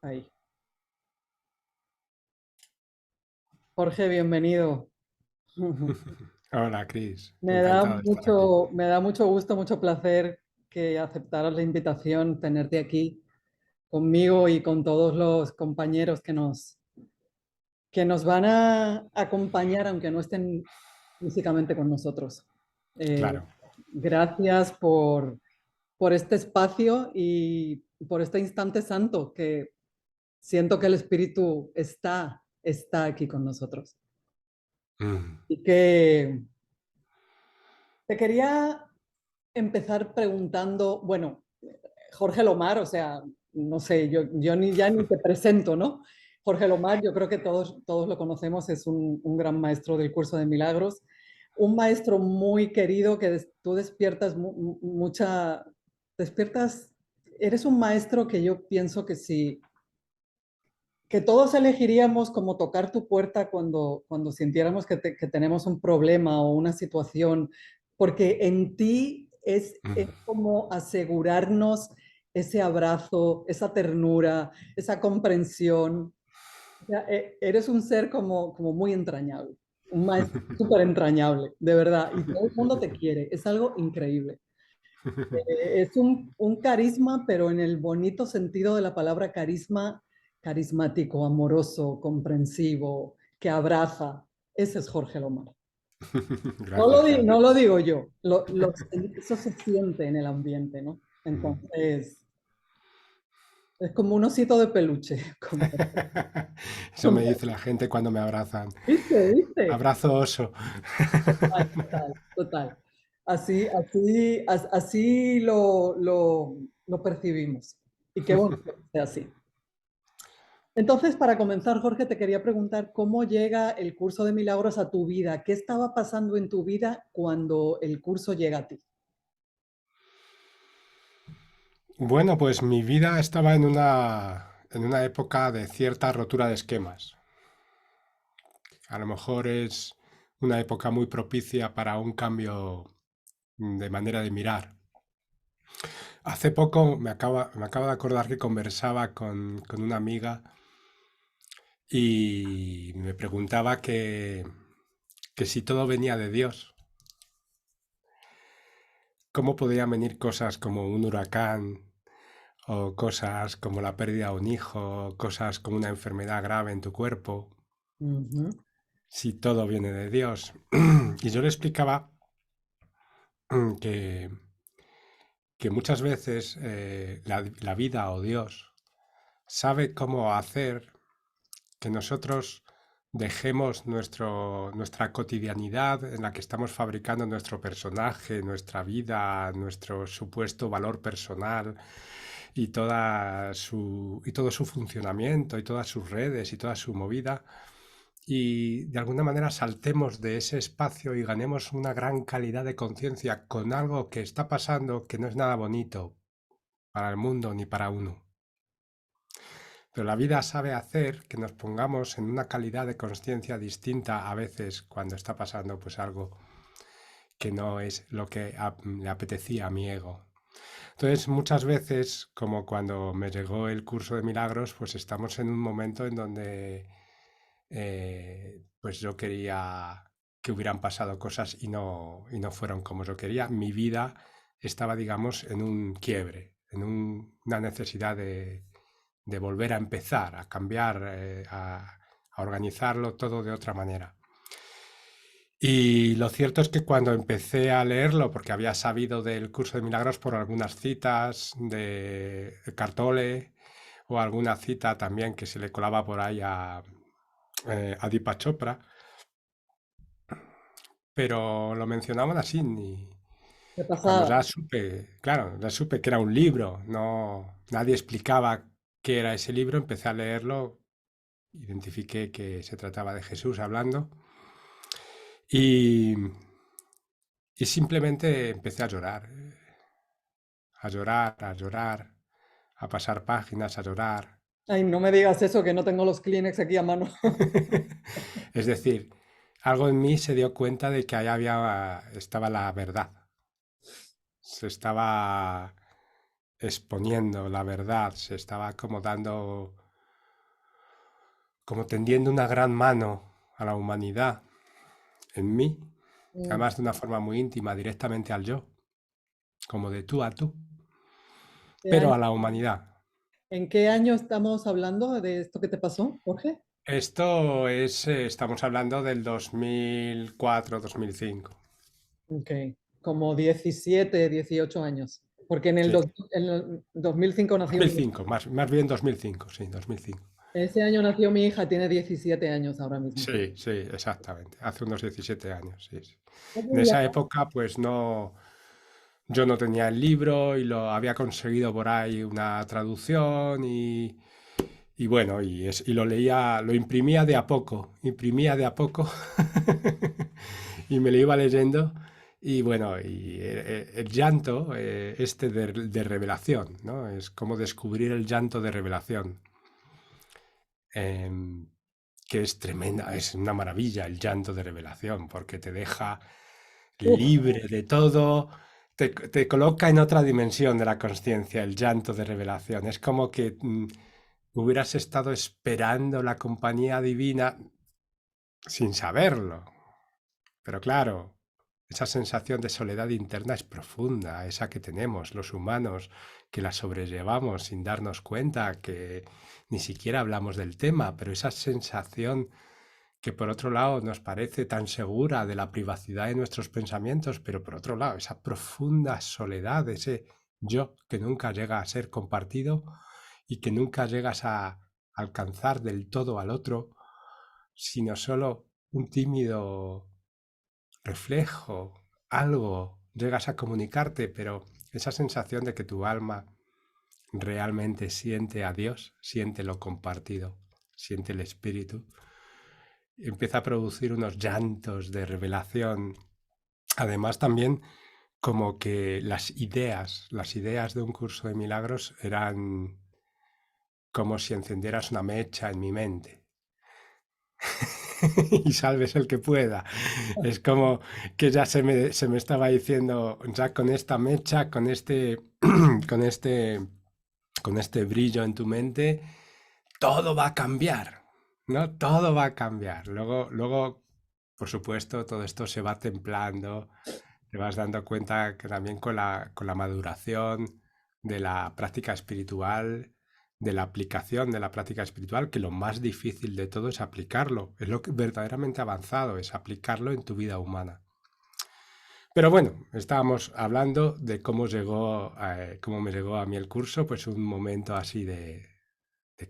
Ahí. Jorge, bienvenido. Hola, Cris. Me da Encantado de estar aquí. me da mucho gusto, mucho placer que aceptaras la invitación, tenerte aquí conmigo y con todos los compañeros que nos van a acompañar, aunque no estén físicamente con nosotros. Eh, Claro. Gracias por este espacio y por este instante santo que siento que el Espíritu está aquí con nosotros. Mm. Y que te quería empezar preguntando, bueno, Jorge Lomar, o sea, no sé, yo ni ya ni te presento, ¿no? Jorge Lomar, yo creo que todos lo conocemos, es un gran maestro del curso de milagros, un maestro muy querido que tú despiertas despiertas, eres un maestro que yo pienso que sí, que todos elegiríamos como tocar tu puerta cuando sintiéramos que tenemos un problema o una situación, porque en ti es Mm. como asegurarnos ese abrazo, esa ternura, esa comprensión. O sea, eres un ser como muy entrañable, un maestro súper entrañable, de verdad, y todo el mundo te quiere, es algo increíble. Es un carisma, pero en el bonito sentido de la palabra carisma, carismático, amoroso, comprensivo, que abraza. Ese es Jorge Lomar. Gracias, No gracias. lo digo yo, eso se siente en el ambiente, ¿no? Mm. Entonces, es como un osito de peluche. Eso me dice la gente cuando me abrazan. ¿Viste? ¿Viste? Abrazo oso. Total, total, total. Así lo percibimos. Y qué bueno que sea así. Entonces, para comenzar, Jorge, te quería preguntar cómo llega el curso de milagros a tu vida. ¿Qué estaba pasando en tu vida cuando el curso llega a ti? Bueno, pues mi vida estaba en una época de cierta rotura de esquemas. A lo mejor es una época muy propicia para un cambio de manera de mirar. Hace poco me acabo de acordar que conversaba con una amiga y me preguntaba que si todo venía de Dios, ¿cómo podían venir cosas como un huracán o cosas como la pérdida de un hijo, cosas como una enfermedad grave en tu cuerpo, Ujú. si todo viene de Dios? Y yo le explicaba que, que muchas veces la vida o Dios sabe cómo hacer que nosotros dejemos nuestra cotidianidad en la que estamos fabricando nuestro personaje, nuestra vida, nuestro supuesto valor personal y todo su funcionamiento y todas sus redes y toda su movida, y de alguna manera saltemos de ese espacio y ganemos una gran calidad de conciencia con algo que está pasando que no es nada bonito para el mundo ni para uno. Pero la vida sabe hacer que nos pongamos en una calidad de conciencia distinta a veces cuando está pasando pues algo que no es lo que le apetecía a mi ego. Entonces, muchas veces, como cuando me llegó el curso de milagros, pues estamos en un momento en donde pues yo quería que hubieran pasado cosas y no fueron como yo quería. Mi vida estaba, digamos, en un quiebre, en una necesidad de volver a empezar, a cambiar, a organizarlo todo de otra manera. Y lo cierto es que cuando empecé a leerlo, porque había sabido del curso de milagros por algunas citas de Cartole o alguna cita también que se le colaba por ahí a Deepak Chopra, pero lo mencionaban así ¿Qué y cuando pasaba? ya supe, claro, ya supe que era un libro, no, nadie explicaba qué era ese libro, empecé a leerlo, identifiqué que se trataba de Jesús hablando y, y simplemente empecé a llorar, a llorar, a llorar, a pasar páginas, a llorar. Ay, no me digas eso, que no tengo los Kleenex aquí a mano. Es decir, algo en mí se dio cuenta de que ahí estaba la verdad. Se estaba exponiendo la verdad, se estaba como dando. como tendiendo una gran mano a la humanidad en mí, Mm. además de una forma muy íntima, directamente al yo, como de tú a tú, ¿Qué pero año- a la humanidad. ¿En qué año estamos hablando de esto que te pasó, Jorge? Esto es, estamos hablando del 2004-2005. Ok, como 17, 18 años. Porque Sí, en el 2005 nació mi hija. 2005, más bien 2005, sí, 2005. Ese año nació mi hija, tiene 17 años ahora mismo. Sí, sí, exactamente. Hace unos 17 años, sí, sí. En Oye, esa época, pues no, yo no tenía el libro y lo había conseguido por ahí una traducción y bueno, y lo leía, lo imprimía de a poco y me lo iba leyendo. Y bueno, el llanto este de revelación, ¿no? Es como descubrir el llanto de revelación. em, que es tremenda, es una maravilla el llanto de revelación, porque te deja uf, libre de todo, te coloca en otra dimensión de la consciencia, el llanto de revelación. Es como que hubieras estado esperando la compañía divina sin saberlo. Pero claro, esa sensación de soledad interna es profunda, esa que tenemos los humanos, que la sobrellevamos sin darnos cuenta, que ni siquiera hablamos del tema, pero esa sensación que por otro lado nos parece tan segura de la privacidad de nuestros pensamientos, pero por otro lado esa profunda soledad, ese yo que nunca llega a ser compartido y que nunca llegas a alcanzar del todo al otro, sino solo un tímido reflejo, algo, llegas a comunicarte, pero esa sensación de que tu alma realmente siente a Dios, siente lo compartido, siente el espíritu, empieza a producir unos llantos de revelación. Además también como que las ideas de un curso de milagros eran como si encendieras una mecha en mi mente y salves el que pueda. Es como que ya se me estaba diciendo, ya con esta mecha, con este, con este brillo en tu mente, todo va a cambiar, ¿no? Todo va a cambiar. Luego, por supuesto, todo esto se va templando, te vas dando cuenta que también con la maduración de la práctica espiritual, de la aplicación de la práctica espiritual, que lo más difícil de todo es aplicarlo. Es lo que verdaderamente avanzado, es aplicarlo en tu vida humana. Pero bueno, estábamos hablando de cómo llegó, cómo me llegó a mí el curso, pues un momento así de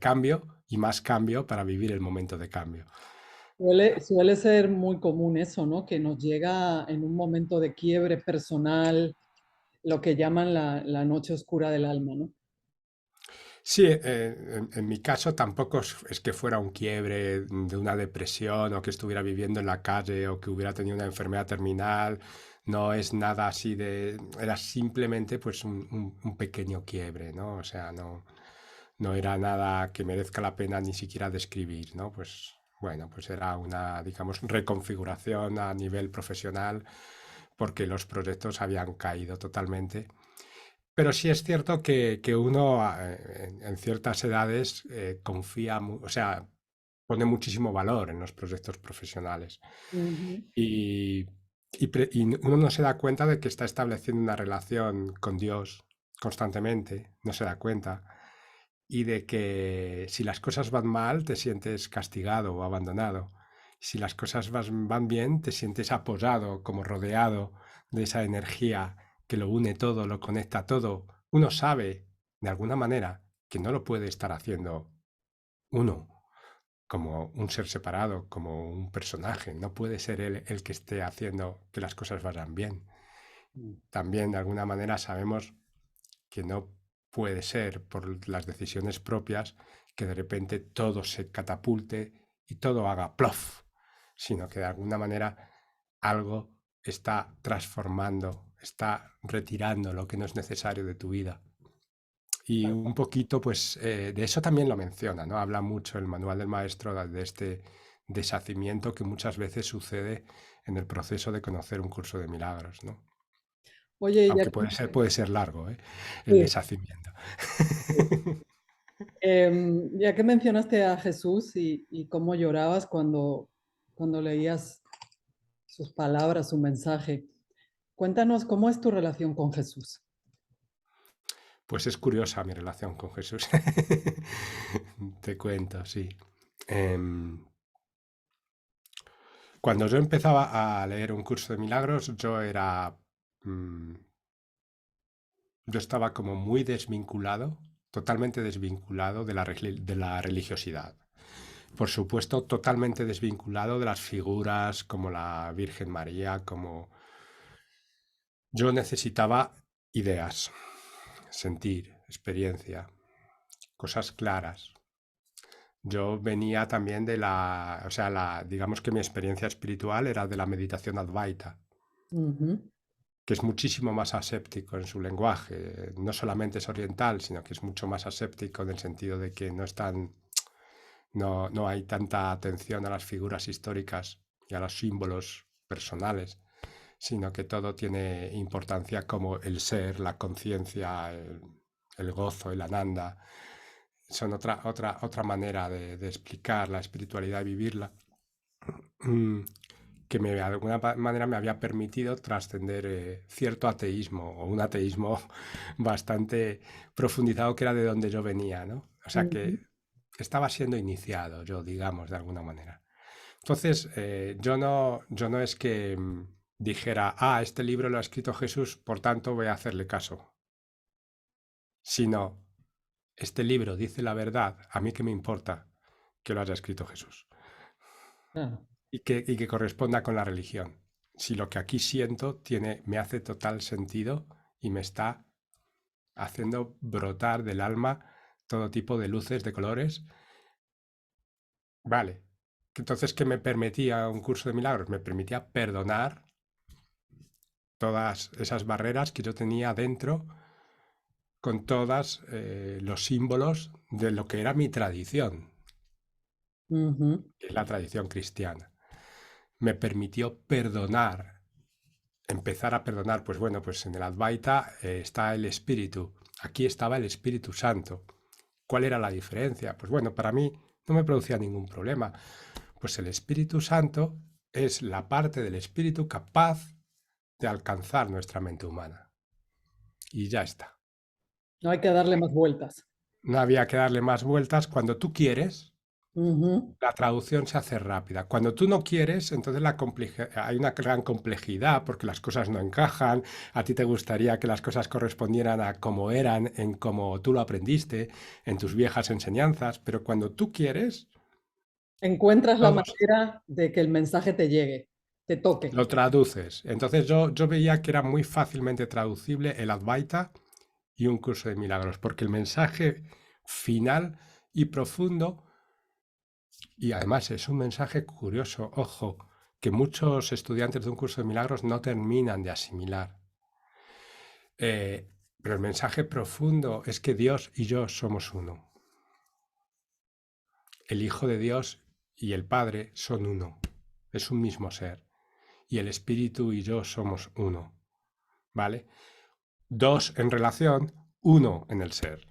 cambio y más cambio para vivir el momento de cambio. suele ser muy común eso, ¿no? Que nos llega en un momento de quiebre personal, lo que llaman la noche oscura del alma, ¿no? Sí, en mi caso tampoco es que fuera un quiebre de una depresión o que estuviera viviendo en la calle o que hubiera tenido una enfermedad terminal. No es nada así de... Era simplemente pues un pequeño quiebre, ¿no? O sea, no, no era nada que merezca la pena ni siquiera describir, ¿no? Pues bueno, pues era una, digamos, reconfiguración a nivel profesional porque los proyectos habían caído totalmente. Pero sí es cierto que uno en ciertas edades confía, o sea, pone muchísimo valor en los proyectos profesionales. Ujú. Y, y uno no se da cuenta de que está estableciendo una relación con Dios constantemente, no se da cuenta. Y de que si las cosas van mal, te sientes castigado o abandonado. Si las cosas van bien, te sientes apoyado, como rodeado de esa energía que lo une todo, lo conecta todo. Uno sabe, de alguna manera, que no lo puede estar haciendo uno, como un ser separado, como un personaje. No puede ser él el que esté haciendo que las cosas vayan bien. También, de alguna manera, sabemos que no puede ser por las decisiones propias que de repente todo se catapulte y todo haga plof, sino que de alguna manera algo está transformando, está retirando lo que no es necesario de tu vida. Y un poquito, pues, de eso también lo menciona, ¿no? Habla mucho el manual del maestro de este deshacimiento que muchas veces sucede en el proceso de conocer un curso de milagros, ¿no? Oye, ya Aunque que... puede ser largo, ¿eh? El Sí, deshacimiento. sí. Ya que mencionaste a Jesús y cómo llorabas cuando leías sus palabras, su mensaje, cuéntanos cómo es tu relación con Jesús. Pues es curiosa mi relación con Jesús. Te cuento, sí. Em, Cuando yo empezaba a leer un curso de milagros, mm, yo estaba como muy desvinculado, totalmente desvinculado de la religiosidad. Por supuesto, totalmente desvinculado de las figuras como la Virgen María, como yo necesitaba ideas, sentir, experiencia, cosas claras. Yo venía también o sea, digamos que mi experiencia espiritual era de la meditación Advaita, Ujú, que es muchísimo más aséptico en su lenguaje. No solamente es oriental, sino que es mucho más aséptico en el sentido de que no hay tanta atención a las figuras históricas y a los símbolos personales, sino que todo tiene importancia como el ser, la conciencia, el gozo, el ananda. Son otra manera de explicar la espiritualidad y vivirla, mm, que de alguna manera me había permitido trascender cierto ateísmo o un ateísmo bastante profundizado que era de donde yo venía, ¿no? O sea ujú. que estaba siendo iniciado yo, digamos, de alguna manera. Entonces, yo no es que dijera, este libro lo ha escrito Jesús, por tanto voy a hacerle caso, sino, este libro dice la verdad, a mí qué me importa que lo haya escrito Jesús Claro. y que corresponda con la religión. Si lo que aquí siento me hace total sentido y me está haciendo brotar del alma todo tipo de luces, de colores, vale. Entonces, ¿qué me permitía un curso de milagros? Me permitía perdonar todas esas barreras que yo tenía dentro con todos los símbolos de lo que era mi tradición, Ujú, que es la tradición cristiana. Me permitió perdonar, empezar a perdonar, pues bueno, pues en el Advaita está el Espíritu, aquí estaba el Espíritu Santo. ¿Cuál era la diferencia? Pues bueno, para mí no me producía ningún problema. Pues el Espíritu Santo es la parte del Espíritu capaz de alcanzar nuestra mente humana. Y ya está. no hay que darle más vueltas. No había que darle más vueltas. Cuando tú quieres, Ujú. la traducción se hace rápida. Cuando tú no quieres, entonces hay una gran complejidad porque las cosas no encajan. A ti te gustaría que las cosas correspondieran a como eran, en cómo tú lo aprendiste, en tus viejas enseñanzas, pero cuando tú quieres, Encuentras la todos manera de que el mensaje te llegue, te toque. lo traduces. Entonces yo veía que era muy fácilmente traducible el Advaita y un curso de milagros, porque el mensaje final y profundo, y además es un mensaje curioso, ojo, que muchos estudiantes de un curso de milagros no terminan de asimilar. Eh, pero el mensaje profundo es que Dios y yo somos uno. El Hijo de Dios y el Padre son uno. Es un mismo ser. Y el Espíritu y yo somos uno. ¿Vale? Dos en relación, uno en el ser.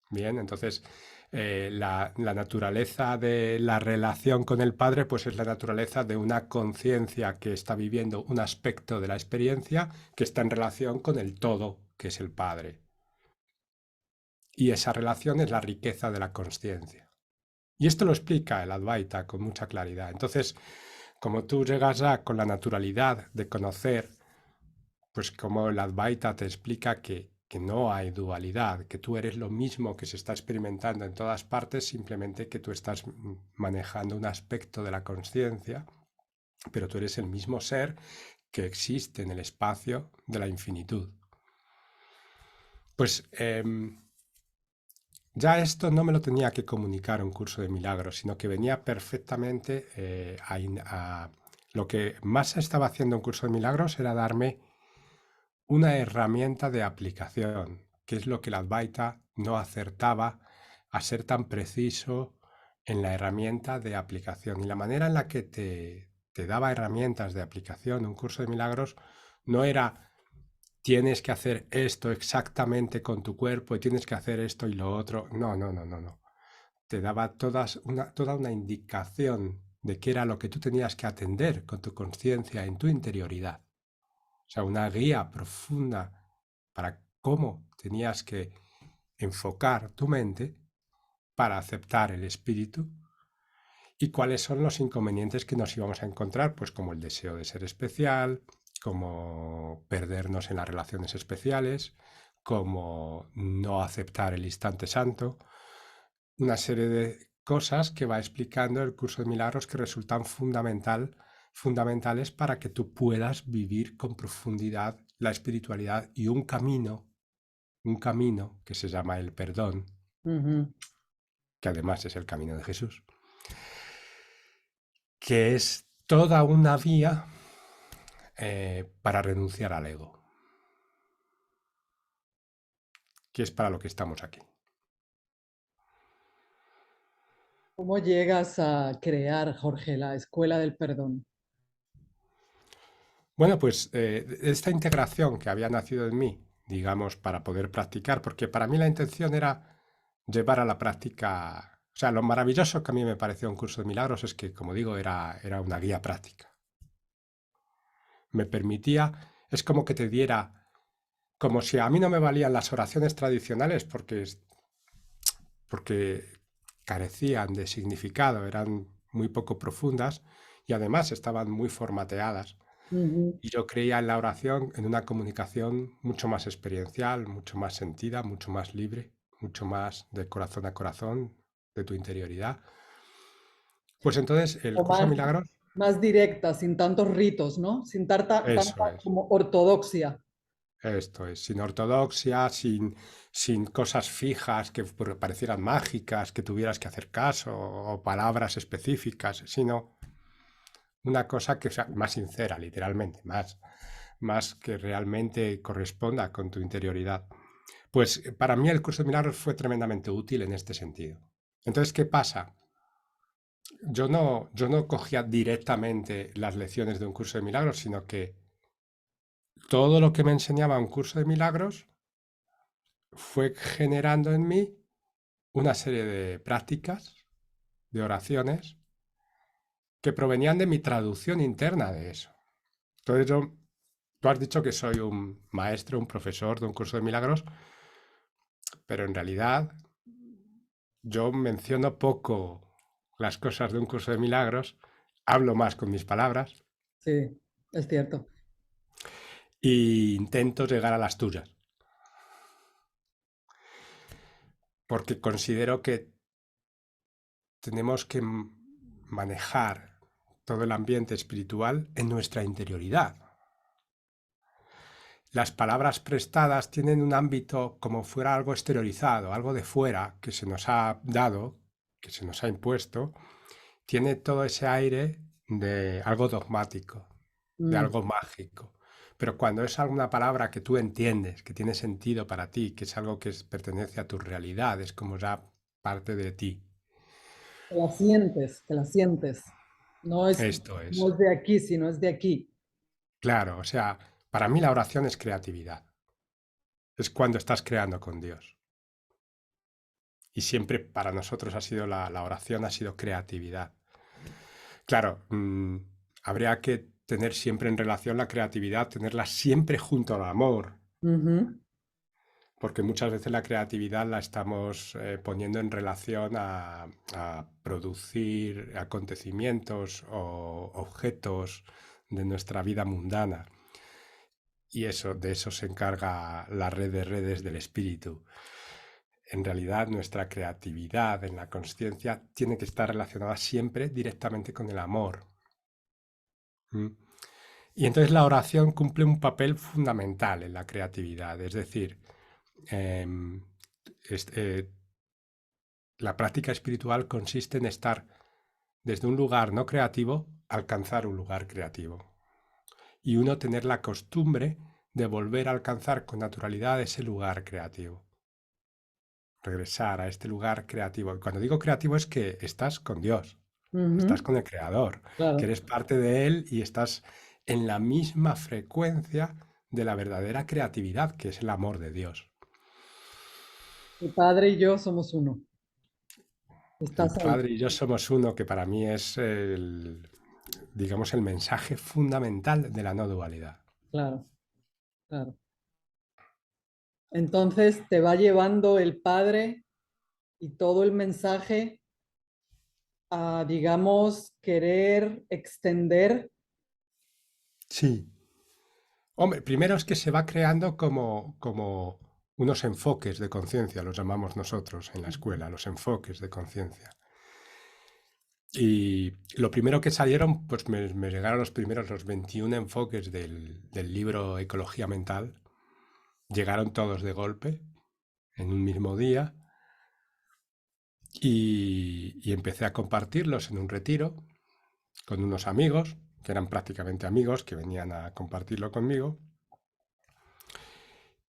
Bien, entonces la naturaleza de la relación con el Padre, pues es la naturaleza de una conciencia que está viviendo un aspecto de la experiencia que está en relación con el todo, que es el Padre. Y esa relación es la riqueza de la consciencia. Y esto lo explica el Advaita con mucha claridad. Entonces, como tú llegas ya con la naturalidad de conocer, pues como el Advaita te explica que no hay dualidad, que tú eres lo mismo que se está experimentando en todas partes, simplemente que tú estás manejando un aspecto de la conciencia, pero tú eres el mismo ser que existe en el espacio de la infinitud. Pues ya esto no me lo tenía que comunicar un curso de milagros, sino que venía perfectamente lo que más estaba haciendo un curso de milagros era darme una herramienta de aplicación, que es lo que el Advaita no acertaba a ser tan preciso en la herramienta de aplicación. Y la manera en la que te daba herramientas de aplicación un curso de milagros no era tienes que hacer esto exactamente con tu cuerpo y tienes que hacer esto y lo otro. No, no, no, no, no. Te daba toda una indicación de qué era lo que tú tenías que atender con tu conciencia en tu interioridad. O sea, una guía profunda para cómo tenías que enfocar tu mente para aceptar el espíritu y cuáles son los inconvenientes que nos íbamos a encontrar, pues como el deseo de ser especial, como perdernos en las relaciones especiales, como no aceptar el instante santo, una serie de cosas que va explicando el curso de milagros que resultan fundamentales para que tú puedas vivir con profundidad la espiritualidad y un camino que se llama el perdón, Ujú. que además es el camino de Jesús, que es toda una vía para renunciar al ego, que es para lo que estamos aquí. ¿Cómo llegas a crear, Jorge, la Escuela del Perdón? Bueno, pues esta integración que había nacido en mí, digamos, para poder practicar, porque para mí la intención era llevar a la práctica, o sea, lo maravilloso que a mí me pareció un curso de milagros es que, como digo, era una guía práctica. Me permitía, es como que te diera, como si a mí no me valían las oraciones tradicionales porque carecían de significado, eran muy poco profundas y además estaban muy formateadas. Ujú. Y yo creía en la oración, en una comunicación mucho más experiencial, mucho más sentida, mucho más libre, mucho más de corazón a corazón, de tu interioridad. Pues entonces el O curso de más, milagros, más directa, sin tantos ritos, ¿no? Sin tanta eso es, como ortodoxia. esto es, sin ortodoxia, sin cosas fijas que parecieran mágicas, que tuvieras que hacer caso, o palabras específicas, sino una cosa que sea más sincera, literalmente, más que realmente corresponda con tu interioridad. Pues para mí el curso de milagros fue tremendamente útil en este sentido. Entonces, ¿qué pasa? Yo no cogía directamente las lecciones de un curso de milagros, sino que todo lo que me enseñaba un curso de milagros fue generando en mí una serie de prácticas, de oraciones, que provenían de mi traducción interna de eso. Entonces tú has dicho que soy un maestro, un profesor de un curso de milagros, pero en realidad yo menciono poco las cosas de un curso de milagros, hablo más con mis palabras Sí, es cierto. e intento llegar a las tuyas, porque considero que tenemos que manejar todo el ambiente espiritual en nuestra interioridad. Las palabras prestadas tienen un ámbito como fuera algo exteriorizado, algo de fuera que se nos ha dado, que se nos ha impuesto, tiene todo ese aire de algo dogmático, de Mm, algo mágico. Pero cuando es alguna palabra que tú entiendes, que tiene sentido para ti, que es algo que pertenece a tu realidad, es como ya parte de ti. que la sientes, que la sientes. No es, Esto no es. es de aquí, sino es de aquí. Claro, o sea, para mí la oración es creatividad. Es cuando estás creando con Dios. Y siempre para nosotros ha sido la oración, ha sido creatividad. Claro, habría que tener siempre en relación la creatividad, tenerla siempre junto al amor, Ujú. porque muchas veces la creatividad la estamos poniendo en relación a producir acontecimientos o objetos de nuestra vida mundana. Y eso, de eso se encarga la red de redes del espíritu. En realidad, nuestra creatividad en la consciencia tiene que estar relacionada siempre directamente con el amor. ¿Mm? Y entonces la oración cumple un papel fundamental en la creatividad, es decir, em, es- eh, la práctica espiritual consiste en estar desde un lugar no creativo, alcanzar un lugar creativo. Y uno tener la costumbre de volver a alcanzar con naturalidad ese lugar creativo. Regresar a este lugar creativo. Y cuando digo creativo es que estás con Dios, estás Ujú. con el Creador, que Claro. eres parte de Él y estás en la misma frecuencia de la verdadera creatividad, que es el amor de Dios. El Padre y yo somos uno. El Estás ahí. Padre y yo somos uno, que para mí es digamos, el mensaje fundamental de la no dualidad. Claro, claro. Entonces te va llevando el Padre y todo el mensaje a, digamos, querer extender. Sí. Hombre, primero es que se va creando como unos enfoques de conciencia, los llamamos nosotros en la escuela, los enfoques de conciencia. Y lo primero que salieron, pues me llegaron los primeros, los 21 enfoques del libro Ecología Mental. Llegaron todos de golpe, en un mismo día, y empecé a compartirlos en un retiro con unos amigos, que eran prácticamente amigos, que venían a compartirlo conmigo.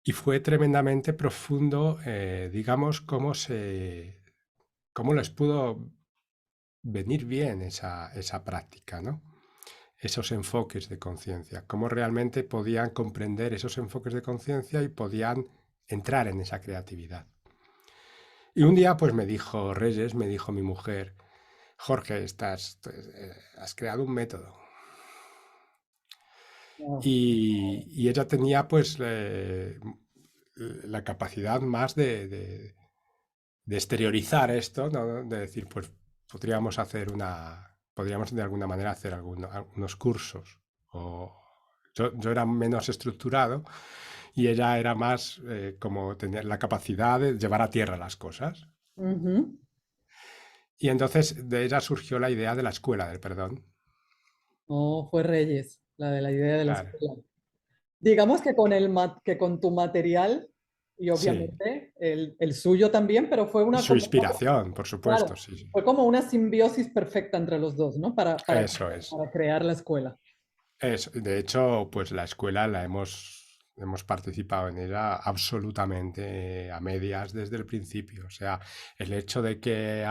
Y fue tremendamente profundo, digamos, cómo les pudo venir bien esa práctica, ¿no? Esos enfoques de conciencia, cómo realmente podían comprender esos enfoques de conciencia y podían entrar en esa creatividad. Y un día, pues me dijo Reyes, me dijo mi mujer, Jorge, has creado un método. Wow. Y ella tenía pues la capacidad más de exteriorizar esto, ¿no? De decir, pues podríamos de alguna manera hacer algunos cursos. O yo era menos estructurado y ella era más como tener la capacidad de llevar a tierra las cosas. Ujú. Y entonces de ella surgió la idea de la escuela del perdón. No, fue Reyes, la de la idea de la Claro. escuela. Digamos que con que con tu material y Sí, obviamente el suyo también, pero fue y una su como, inspiración, por supuesto, claro, sí, sí. fue como una simbiosis perfecta entre los dos, ¿no? Eso es. Para crear la escuela. De hecho, pues la escuela hemos participado en ella absolutamente a medias desde el principio. O sea, el hecho de que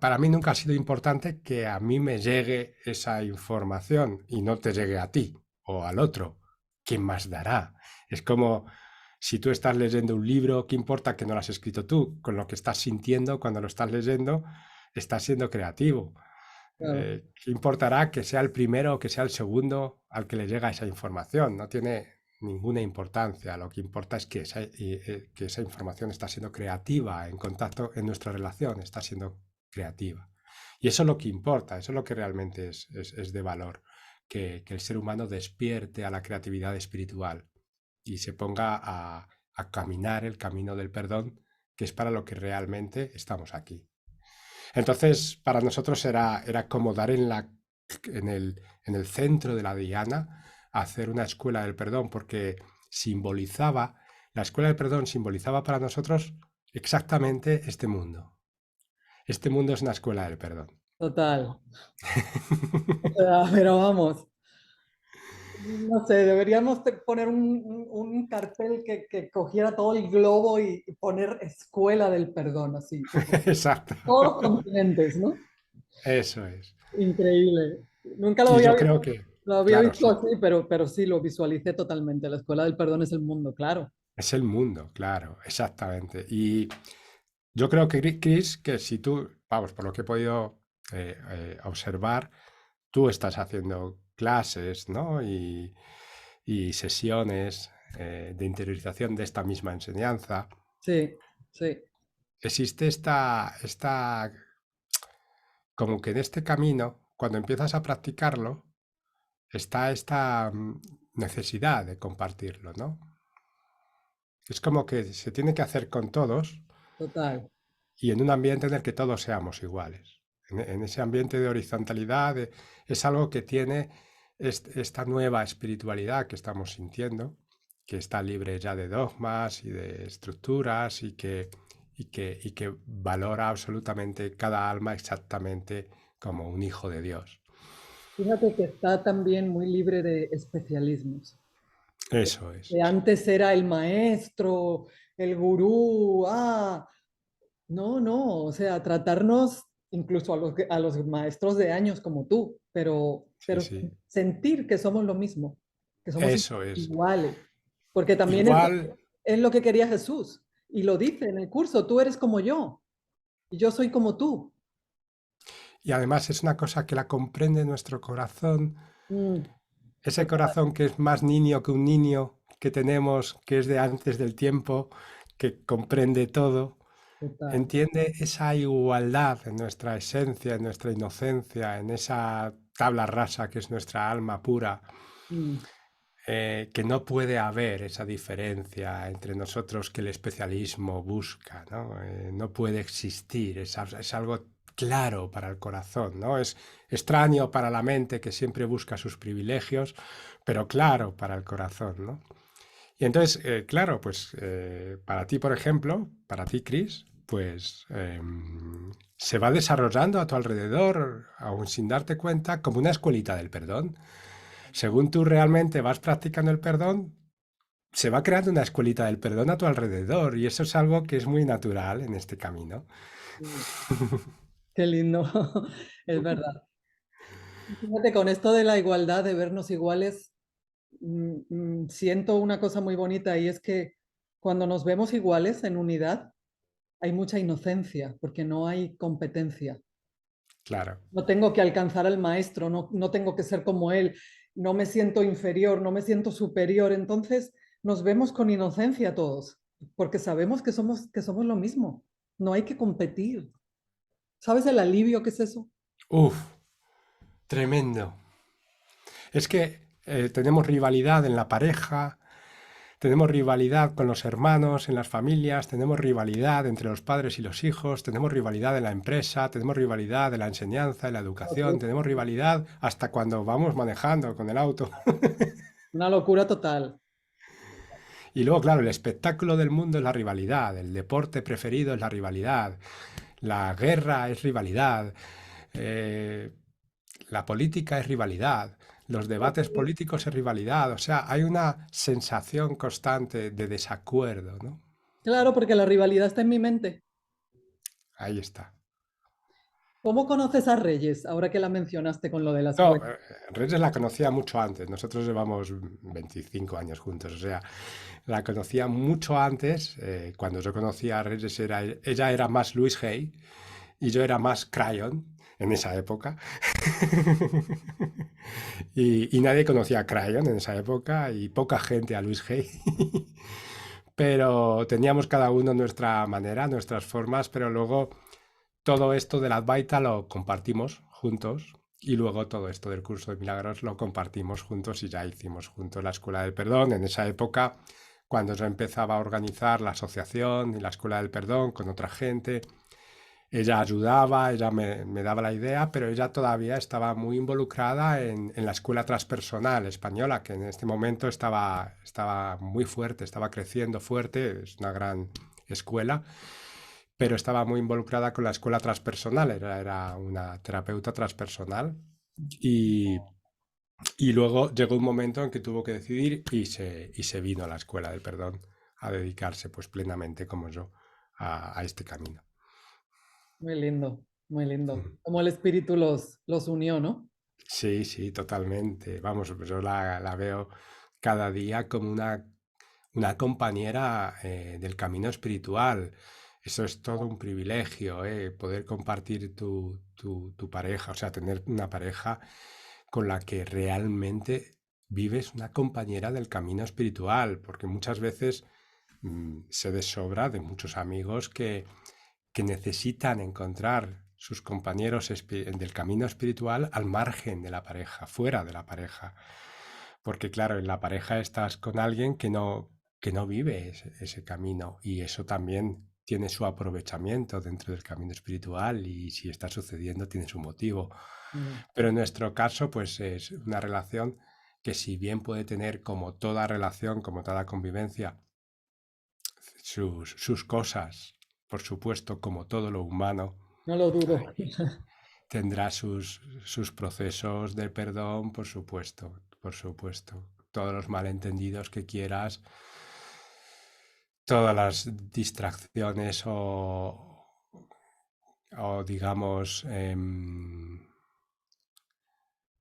para mí nunca ha sido importante que a mí me llegue esa información y no te llegue a ti o al otro. ¿Quién más dará? Es como si tú estás leyendo un libro, ¿qué importa que no lo has escrito tú? Con lo que estás sintiendo cuando lo estás leyendo, estás siendo creativo. Claro, ¿Qué importará que sea el primero o que sea el segundo al que le llega esa información? No tiene ninguna importancia. Lo que importa es que esa información está siendo creativa en contacto en nuestra relación, está siendo creativa. Y eso es lo que importa, eso es lo que realmente es de valor, que el ser humano despierte a la creatividad espiritual y se ponga a caminar el camino del perdón, que es para lo que realmente estamos aquí. Entonces, para nosotros era como dar en el centro de la diana, hacer una escuela del perdón, porque la escuela del perdón simbolizaba para nosotros exactamente este mundo. Este mundo es una escuela del perdón. total. O sea, pero vamos, no sé, deberíamos poner un cartel que cogiera todo el globo y poner escuela del perdón, así, Exacto. todos los continentes, ¿no? Eso es. Increíble. Nunca Y yo creo que, lo había claro, visto sí, así, pero sí lo visualicé totalmente. La escuela del perdón es el mundo, claro. es el mundo, claro, exactamente. Y yo creo que, Chris, que si tú, vamos, por lo que he podido observar, tú estás haciendo clases, ¿no? Y sesiones de interiorización de esta misma enseñanza. Sí, sí, Existe como que en este camino, cuando empiezas a practicarlo, está esta necesidad de compartirlo, ¿no? Es como que se tiene que hacer con todos total. y en un ambiente en el que todos seamos iguales. En ese ambiente de horizontalidad es algo que tiene esta nueva espiritualidad que estamos sintiendo, que está libre ya de dogmas y de estructuras y que valora absolutamente cada alma exactamente como un hijo de Dios. Fíjate que está también muy libre de especialismos. Eso es. Que antes era el maestro, el gurú, no, no, o sea, tratarnos incluso a los maestros de años como tú, Sí, pero sí. sentir que somos lo mismo. que somos Eso es. iguales, porque también Igual, es lo que quería Jesús, y lo dice en el curso, tú eres como yo, y yo soy como tú. y además es una cosa que la comprende nuestro corazón, Mm, ese total, corazón que es más niño que un niño que tenemos, que es de antes del tiempo, que comprende todo, total. entiende esa igualdad en nuestra esencia, en nuestra inocencia, en esa tabla rasa que es nuestra alma pura, Mm, que no puede haber esa diferencia entre nosotros que el especialismo busca, ¿no? No puede existir, es algo claro para el corazón, ¿no? Es extraño para la mente que siempre busca sus privilegios, pero claro para el corazón, ¿no? Y entonces, claro, pues para ti, por ejemplo, para ti, Chris, pues se va desarrollando a tu alrededor, aún sin darte cuenta, como una escuelita del perdón. Según tú realmente vas practicando el perdón, se va creando una escuelita del perdón a tu alrededor y eso es algo que es muy natural en este camino. mm, qué lindo, es verdad. Fíjate, con esto de la igualdad, de vernos iguales, siento una cosa muy bonita y es que cuando nos vemos iguales en unidad, hay mucha inocencia porque no hay competencia. Claro. No tengo que alcanzar al maestro, no tengo que ser como él, no me siento inferior, no me siento superior. Entonces nos vemos con inocencia todos, porque sabemos que somos lo mismo. No hay que competir. ¿Sabes el alivio que es eso? Uf, tremendo. Es que tenemos rivalidad en la pareja, tenemos rivalidad con los hermanos, en las familias, tenemos rivalidad entre los padres y los hijos, tenemos rivalidad en la empresa, tenemos rivalidad en la enseñanza, en la educación, tenemos rivalidad hasta cuando vamos manejando con el auto. Una locura total. Y luego, claro, el espectáculo del mundo es la rivalidad, el deporte preferido es la rivalidad, la guerra es rivalidad, eh, la política es rivalidad, los debates políticos es rivalidad, o sea, hay una sensación constante de desacuerdo, ¿no? Claro, porque la rivalidad está en mi mente. Ahí está. ¿Cómo conoces a Reyes? Ahora que la mencionaste con lo de la No, escuela. Reyes la conocía mucho antes, nosotros llevamos 25 años juntos, o sea, la conocía mucho antes, cuando yo conocía a Reyes ella era más Louise Hay y yo era más Crayon en esa época. Y nadie conocía a Crayon en esa época y poca gente a Louise Hay. Pero teníamos cada uno nuestra manera, nuestras formas, pero luego todo esto del Advaita lo compartimos juntos y luego todo esto del curso de milagros lo compartimos juntos y ya hicimos juntos la Escuela del Perdón. En esa época, cuando yo empezaba a organizar la asociación y la Escuela del Perdón con otra gente, ella ayudaba, ella me daba la idea, pero ella todavía estaba muy involucrada en la escuela transpersonal española, que en este momento estaba muy fuerte, estaba creciendo fuerte, es una gran escuela, pero estaba muy involucrada con la escuela transpersonal, era una terapeuta transpersonal y, y luego llegó un momento en que tuvo que decidir y se vino a la escuela del perdón a dedicarse pues plenamente como yo a este camino. Muy lindo, muy lindo. Ujú. Como el espíritu los unió, ¿no? Sí, sí, totalmente. Vamos, yo la veo cada día como una compañera del camino espiritual. Eso es todo un privilegio, poder compartir tu pareja, o sea, tener una pareja con la que realmente vives una compañera del camino espiritual, porque muchas veces sé de sobra de muchos amigos que necesitan encontrar sus compañeros del camino espiritual al margen de la pareja, fuera de la pareja. Porque claro, en la pareja estás con alguien que no vive ese camino y eso también tiene su aprovechamiento dentro del camino espiritual y si está sucediendo tiene su motivo. Mm. Pero en nuestro caso, pues es una relación que si bien puede tener como toda relación, como toda convivencia, sus cosas, por supuesto, como todo lo humano, No lo dudo. tendrá sus procesos de perdón, por supuesto, por supuesto. Todos los malentendidos que quieras, todas las distracciones o digamos,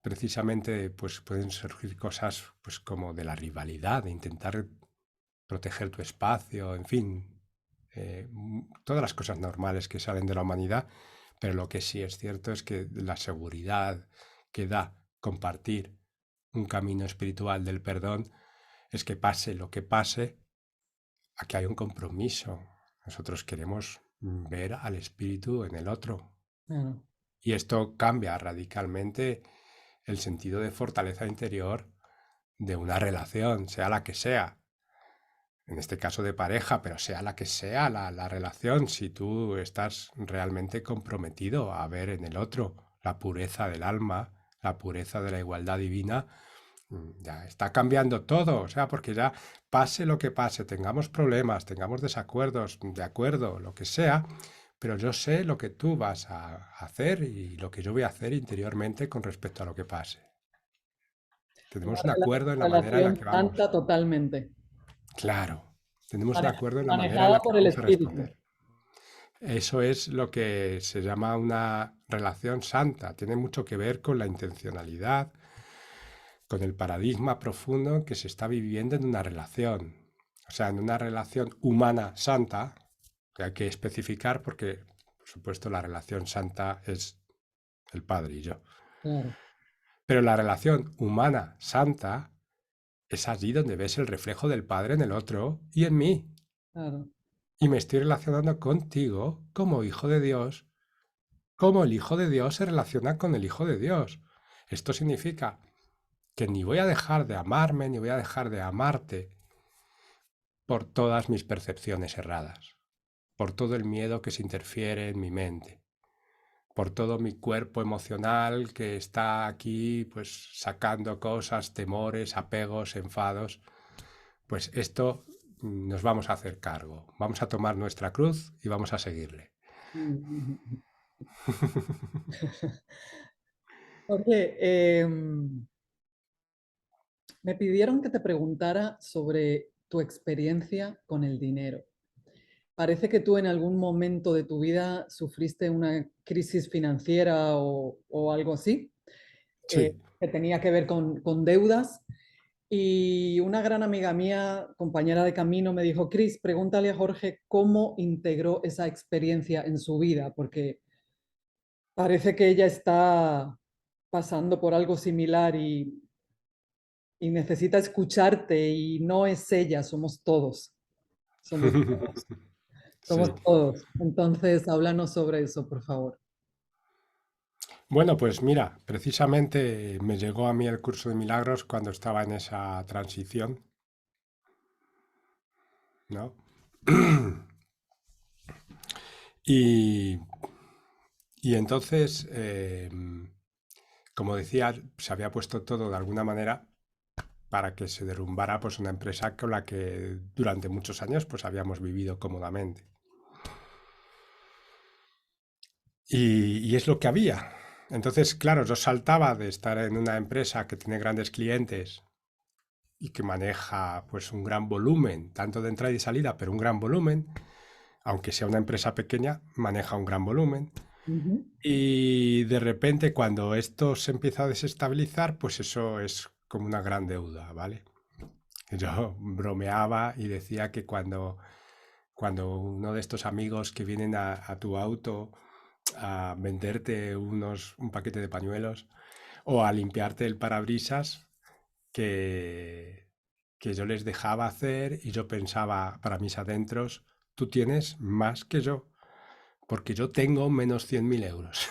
precisamente pues pueden surgir cosas pues como de la rivalidad, de intentar proteger tu espacio, en fin, todas las cosas normales que salen de la humanidad, pero lo que sí es cierto es que la seguridad que da compartir un camino espiritual del perdón es que pase lo que pase, aquí hay un compromiso. Nosotros queremos ver al espíritu en el otro. Claro. Y esto cambia radicalmente el sentido de fortaleza interior de una relación, sea la que sea. En este caso de pareja, pero sea la que sea la relación, si tú estás realmente comprometido a ver en el otro la pureza del alma, la pureza de la igualdad divina, ya está cambiando todo, o sea, porque ya pase lo que pase, tengamos problemas, tengamos desacuerdos, de acuerdo, lo que sea, pero yo sé lo que tú vas a hacer y lo que yo voy a hacer interiormente con respecto a lo que pase. Una Tenemos un acuerdo en la manera en la relación que vamos. santa totalmente, Claro, tenemos un acuerdo en la manera en manejada la que por el vamos a espíritu. responder. Eso es lo que se llama una relación santa. Tiene mucho que ver con la intencionalidad, con el paradigma profundo que se está viviendo en una relación. O sea, en una relación humana santa, que hay que especificar porque, por supuesto, la relación santa es el Padre y yo. Claro, Pero la relación humana santa es allí donde ves el reflejo del Padre en el otro y en mí. claro. Y me estoy relacionando contigo como hijo de Dios, como el Hijo de Dios se relaciona con el Hijo de Dios. Esto significa que ni voy a dejar de amarme, ni voy a dejar de amarte por todas mis percepciones erradas, por todo el miedo que se interfiere en mi mente, por todo mi cuerpo emocional que está aquí pues sacando cosas, temores, apegos, enfados. Pues esto nos vamos a hacer cargo, vamos a tomar nuestra cruz y vamos a seguirle. Mm. Oye, me pidieron que te preguntara sobre tu experiencia con el dinero. Parece que tú en algún momento de tu vida sufriste una crisis financiera o algo así, Sí, que tenía que ver con deudas. Y una gran amiga mía, compañera de camino, me dijo, Cris, pregúntale a Jorge cómo integró esa experiencia en su vida, porque parece que ella está pasando por algo similar y necesita escucharte y no es ella, somos todos, somos, somos sí. todos. Entonces, háblanos sobre eso, por favor. Bueno, pues mira, precisamente me llegó a mí el curso de milagros cuando estaba en esa transición, ¿no? Y, y entonces, como decía, se había puesto todo de alguna manera para que se derrumbara pues una empresa con la que durante muchos años pues habíamos vivido cómodamente. Y es lo que había. Entonces, claro, yo saltaba de estar en una empresa que tiene grandes clientes y que maneja pues un gran volumen, tanto de entrada y salida, pero un gran volumen, aunque sea una empresa pequeña, maneja un gran volumen. Ujú. Y de repente cuando esto se empieza a desestabilizar, pues eso es como una gran deuda, ¿vale? Yo bromeaba y decía que cuando uno de estos amigos que vienen a tu auto a venderte un paquete de pañuelos o a limpiarte el parabrisas, que, que yo les dejaba hacer y yo pensaba para mis adentros, tú tienes más que yo, porque yo tengo menos 100.000 euros.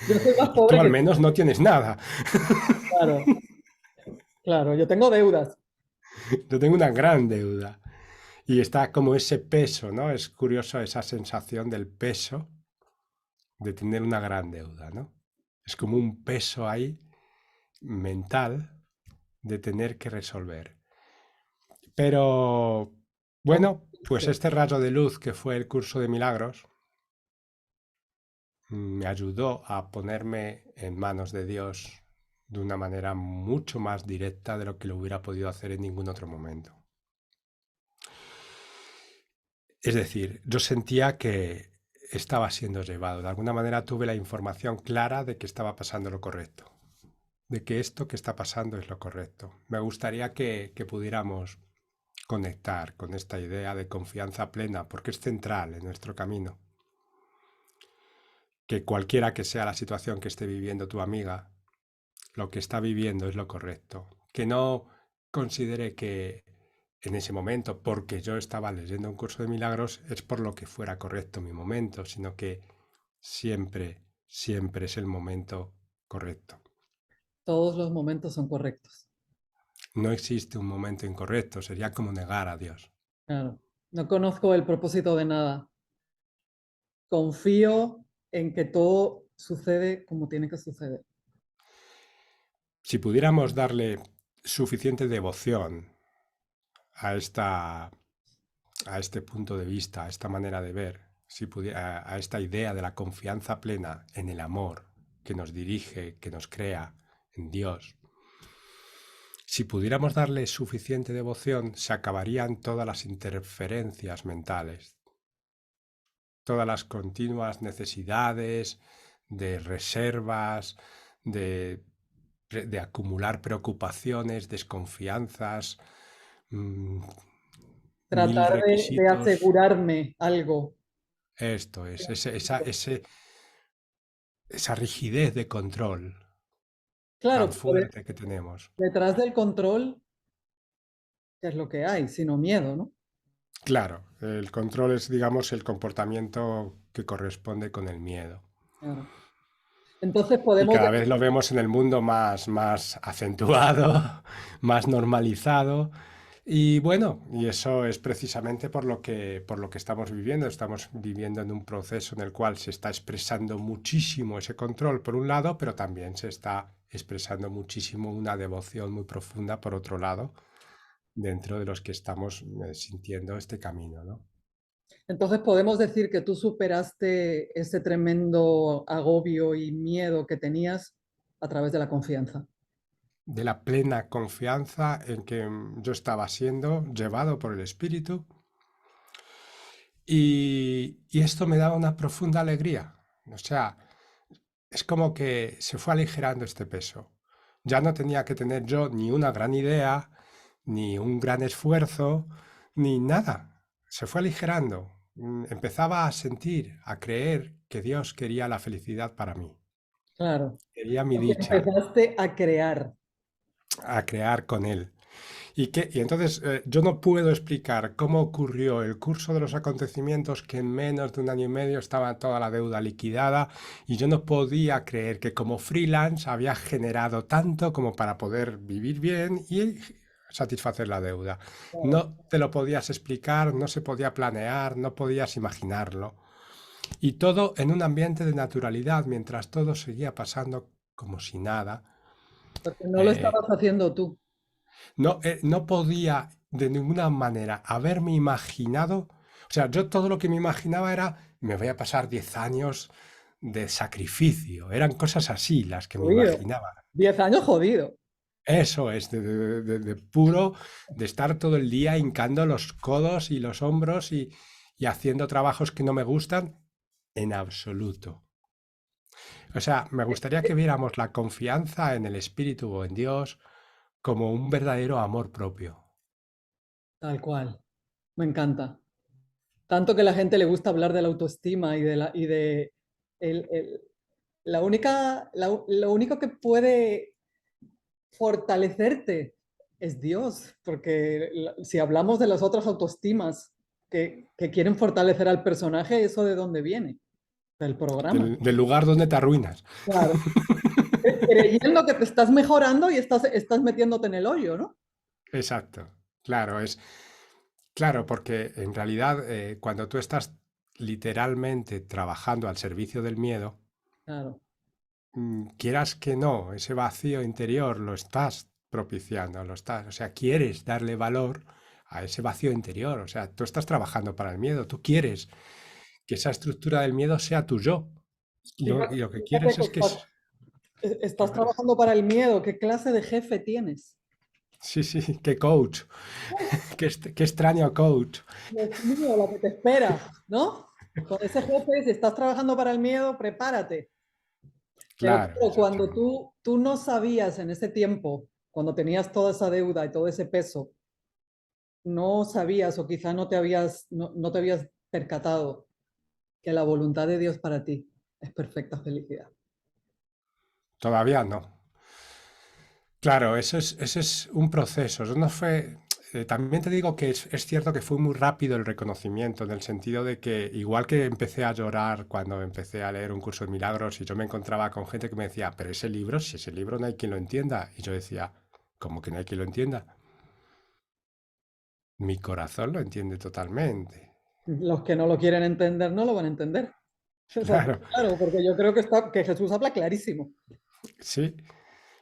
Yo soy más Y tú pobre al que tú, menos no tienes nada. claro, claro, yo tengo deudas. Yo tengo una gran deuda. Y está como ese peso, ¿no? Es curioso esa sensación del peso de tener una gran deuda, ¿no? Es como un peso ahí mental de tener que resolver. Pero ¿Cómo bueno, pues hiciste? este rayo de luz que fue el curso de milagros me ayudó a ponerme en manos de Dios de una manera mucho más directa de lo que lo hubiera podido hacer en ningún otro momento. Es decir, yo sentía que estaba siendo llevado. De alguna manera tuve la información clara de que estaba pasando lo correcto, de que esto que está pasando es lo correcto. Me gustaría que pudiéramos conectar con esta idea de confianza plena, porque es central en nuestro camino. Que cualquiera que sea la situación que esté viviendo tu amiga, lo que está viviendo es lo correcto. Que no considere que en ese momento, porque yo estaba leyendo un curso de milagros, es por lo que fuera correcto mi momento, sino que siempre, siempre es el momento correcto. Todos los momentos son correctos. No existe un momento incorrecto, sería como negar a Dios. Claro. No conozco el propósito de nada. Confío en que todo sucede como tiene que suceder. Si pudiéramos darle suficiente devoción a este punto de vista, a esta manera de ver, a esta idea de la confianza plena en el amor que nos dirige, que nos crea, en Dios, si pudiéramos darle suficiente devoción, se acabarían todas las interferencias mentales, todas las continuas necesidades de reservas, de acumular preocupaciones, desconfianzas, mil Tratar de requisitos. asegurarme algo. Esto es, esa rigidez de control tan Claro, pero fuerte que tenemos. detrás del control, ¿qué es lo que hay? Sino miedo, ¿no? Claro, el control es, digamos, el comportamiento que corresponde con el miedo. Claro. Entonces Y podemos cada vez lo vemos en el mundo más acentuado, más normalizado. Y bueno, y eso es precisamente por lo que estamos viviendo. Estamos viviendo en un proceso en el cual se está expresando muchísimo ese control por un lado, pero también se está expresando muchísimo una devoción muy profunda por otro lado, dentro de los que estamos sintiendo este camino, ¿no? Entonces podemos decir que tú superaste ese tremendo agobio y miedo que tenías a través de la confianza. De la plena confianza en que yo estaba siendo llevado por el Espíritu. Y esto me daba una profunda alegría. O sea, es como que se fue aligerando este peso. Ya no tenía que tener yo ni una gran idea, ni un gran esfuerzo, ni nada. Se fue aligerando. Empezaba a sentir, a creer que Dios quería la felicidad para mí. Claro, Quería mi porque dicha, empezaste a crear. a crear con Él. Y entonces yo no puedo explicar cómo ocurrió el curso de los acontecimientos que en menos de un año y medio estaba toda la deuda liquidada y yo no podía creer que como freelance había generado tanto como para poder vivir bien y satisfacer la deuda. Claro, No te lo podías explicar, no se podía planear, no podías imaginarlo. Y todo en un ambiente de naturalidad, mientras todo seguía pasando como si nada. porque no lo Eh, estabas haciendo tú. No, no podía de ninguna manera haberme imaginado, o sea, yo todo lo que me imaginaba era, me voy a pasar 10 años de sacrificio, eran cosas así las que me Jodido. imaginaba. 10 años jodido. Eso es, de puro, de estar todo el día hincando los codos y los hombros y haciendo trabajos que no me gustan en absoluto. O sea, me gustaría que viéramos la confianza en el Espíritu o en Dios como un verdadero amor propio. Tal cual. Me encanta. Tanto que a la gente le gusta hablar de la autoestima y de el- lo único que puede fortalecerte es Dios, porque si hablamos de las otras autoestimas que quieren fortalecer al personaje, ¿eso de dónde viene? Del programa. Del lugar donde te arruinas. Claro. Creyendo que te estás mejorando y estás metiéndote en el hoyo, ¿no? Exacto. Claro, claro, porque en realidad cuando tú estás literalmente trabajando al servicio del miedo, Claro, quieras que no, ese vacío interior lo estás propiciando, o sea, quieres darle valor a ese vacío interior, o sea, tú estás trabajando para el miedo, tú quieres que esa estructura del miedo sea tu yo, y lo que fíjate quieres que es que estás trabajando para el miedo. ¿Qué clase de jefe tienes? sí, sí, qué coach, qué extraño coach. Dios mío, lo que te espera, ¿no? con ese jefe, si estás trabajando para el miedo, prepárate. Pero Claro, claro, cuando exactamente. tú no sabías en ese tiempo, cuando tenías toda esa deuda y todo ese peso, no sabías o quizá no te habías percatado que la voluntad de Dios para ti es perfecta felicidad. Todavía no. Claro, ese es un proceso. Eso no fue. También te digo que es cierto que fue muy rápido el reconocimiento, en el sentido de que, igual que empecé a llorar cuando empecé a leer un curso de milagros y yo me encontraba con gente que me decía, pero ese libro, si ese libro no hay quien lo entienda. Y yo decía, ¿cómo que no hay quien lo entienda? Mi corazón lo entiende totalmente. Los que no lo quieren entender no lo van a entender. O sea, Claro, claro, porque yo creo que Jesús habla clarísimo. sí.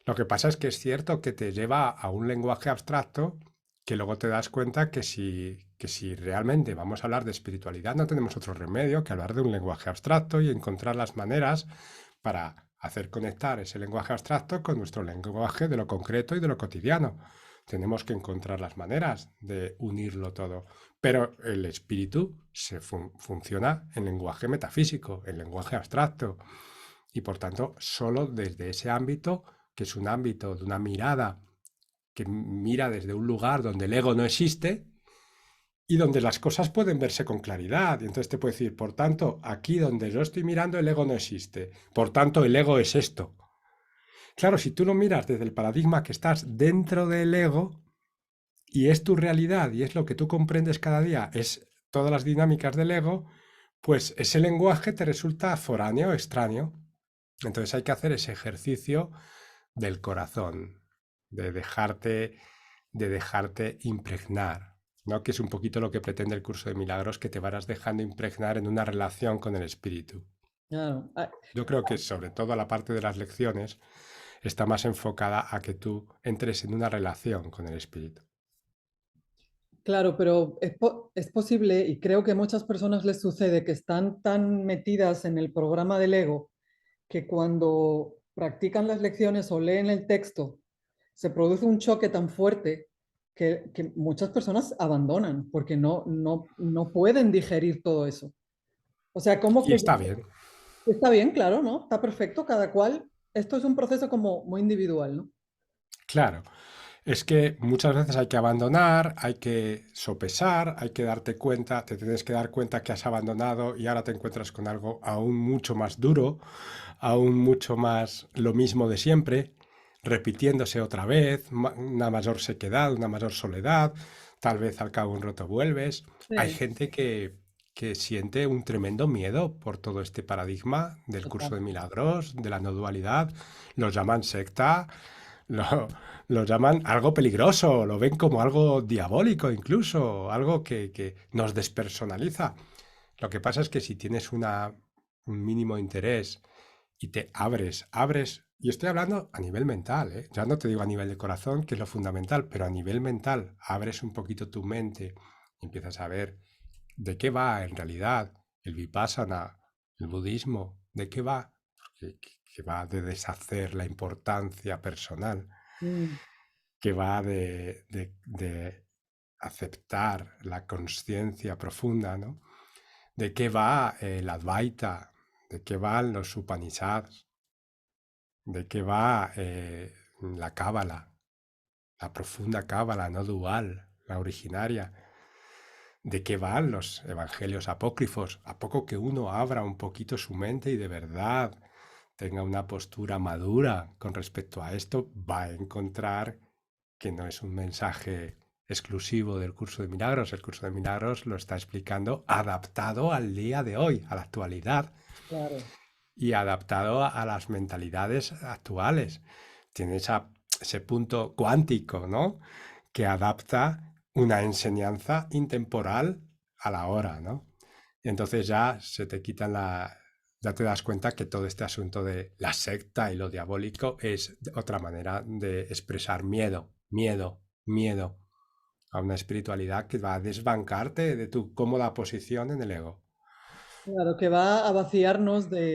Lo que pasa es que es cierto que te lleva a un lenguaje abstracto que luego te das cuenta que si realmente vamos a hablar de espiritualidad, no tenemos otro remedio que hablar de un lenguaje abstracto y encontrar las maneras para hacer conectar ese lenguaje abstracto con nuestro lenguaje de lo concreto y de lo cotidiano. Tenemos que encontrar las maneras de unirlo todo. Pero el espíritu funciona en lenguaje metafísico, en lenguaje abstracto. Y por tanto, solo desde ese ámbito, que es un ámbito de una mirada que mira desde un lugar donde el ego no existe y donde las cosas pueden verse con claridad. Y entonces te puede decir, por tanto, aquí donde yo estoy mirando el ego no existe. Por tanto, el ego es esto. Claro, si tú lo miras desde el paradigma que estás dentro del ego y es tu realidad y es lo que tú comprendes cada día, es todas las dinámicas del ego, pues ese lenguaje te resulta foráneo, extraño. Entonces hay que hacer ese ejercicio del corazón, de dejarte, de dejarte impregnar, ¿no? Que es un poquito lo que pretende el curso de milagros, que te varas dejando impregnar en una relación con el espíritu. Claro. Ah, Yo creo que sobre todo la parte de las lecciones está más enfocada a que tú entres en una relación con el espíritu. claro, pero es posible y creo que a muchas personas les sucede que están tan metidas en el programa del ego que cuando practican las lecciones o leen el texto, se produce un choque tan fuerte que muchas personas abandonan porque no pueden digerir todo eso. O sea, como Y que está bien, está bien, claro, ¿no? Está perfecto, cada cual. Esto es un proceso como muy individual, ¿no? claro. Es que muchas veces hay que abandonar, hay que sopesar, hay que darte cuenta, te tienes que dar cuenta que has abandonado y ahora te encuentras con algo aún mucho más duro, aún mucho más lo mismo de siempre, repitiéndose otra vez, una mayor sequedad, una mayor soledad, tal vez al cabo de un rato vuelves. Hay Sí, gente que siente un tremendo miedo por todo este paradigma del curso total. de milagros, de la no dualidad, los llaman secta, lo, lo llaman algo peligroso, lo ven como algo diabólico incluso, algo que nos despersonaliza. Lo que pasa es que si tienes un mínimo interés y te abres, y estoy hablando a nivel mental, ¿eh? Ya no te digo a nivel de corazón, que es lo fundamental, pero a nivel mental, abres un poquito tu mente y empiezas a ver de qué va en realidad el vipassana, el budismo, de qué va, que va de deshacer la importancia personal, Mm, que va de aceptar la conciencia profunda, ¿no? ¿De qué va el Advaita? ¿De qué van los Upanishads? ¿De qué va la Cábala? La profunda Cábala, no dual, la originaria. ¿De qué van los evangelios apócrifos? A poco que uno abra un poquito su mente y de verdad tenga una postura madura con respecto a esto, va a encontrar que no es un mensaje exclusivo del curso de milagros. El curso de milagros lo está explicando adaptado al día de hoy, a la actualidad claro. y adaptado a las mentalidades actuales. Tiene ese punto cuántico, ¿no? Que adapta una enseñanza intemporal a la hora, ¿no? Y entonces ya se te quitan ya te das cuenta que todo este asunto de la secta y lo diabólico es otra manera de expresar miedo, miedo, miedo a una espiritualidad que va a desbancarte de tu cómoda posición en el ego. Claro, que va a vaciarnos de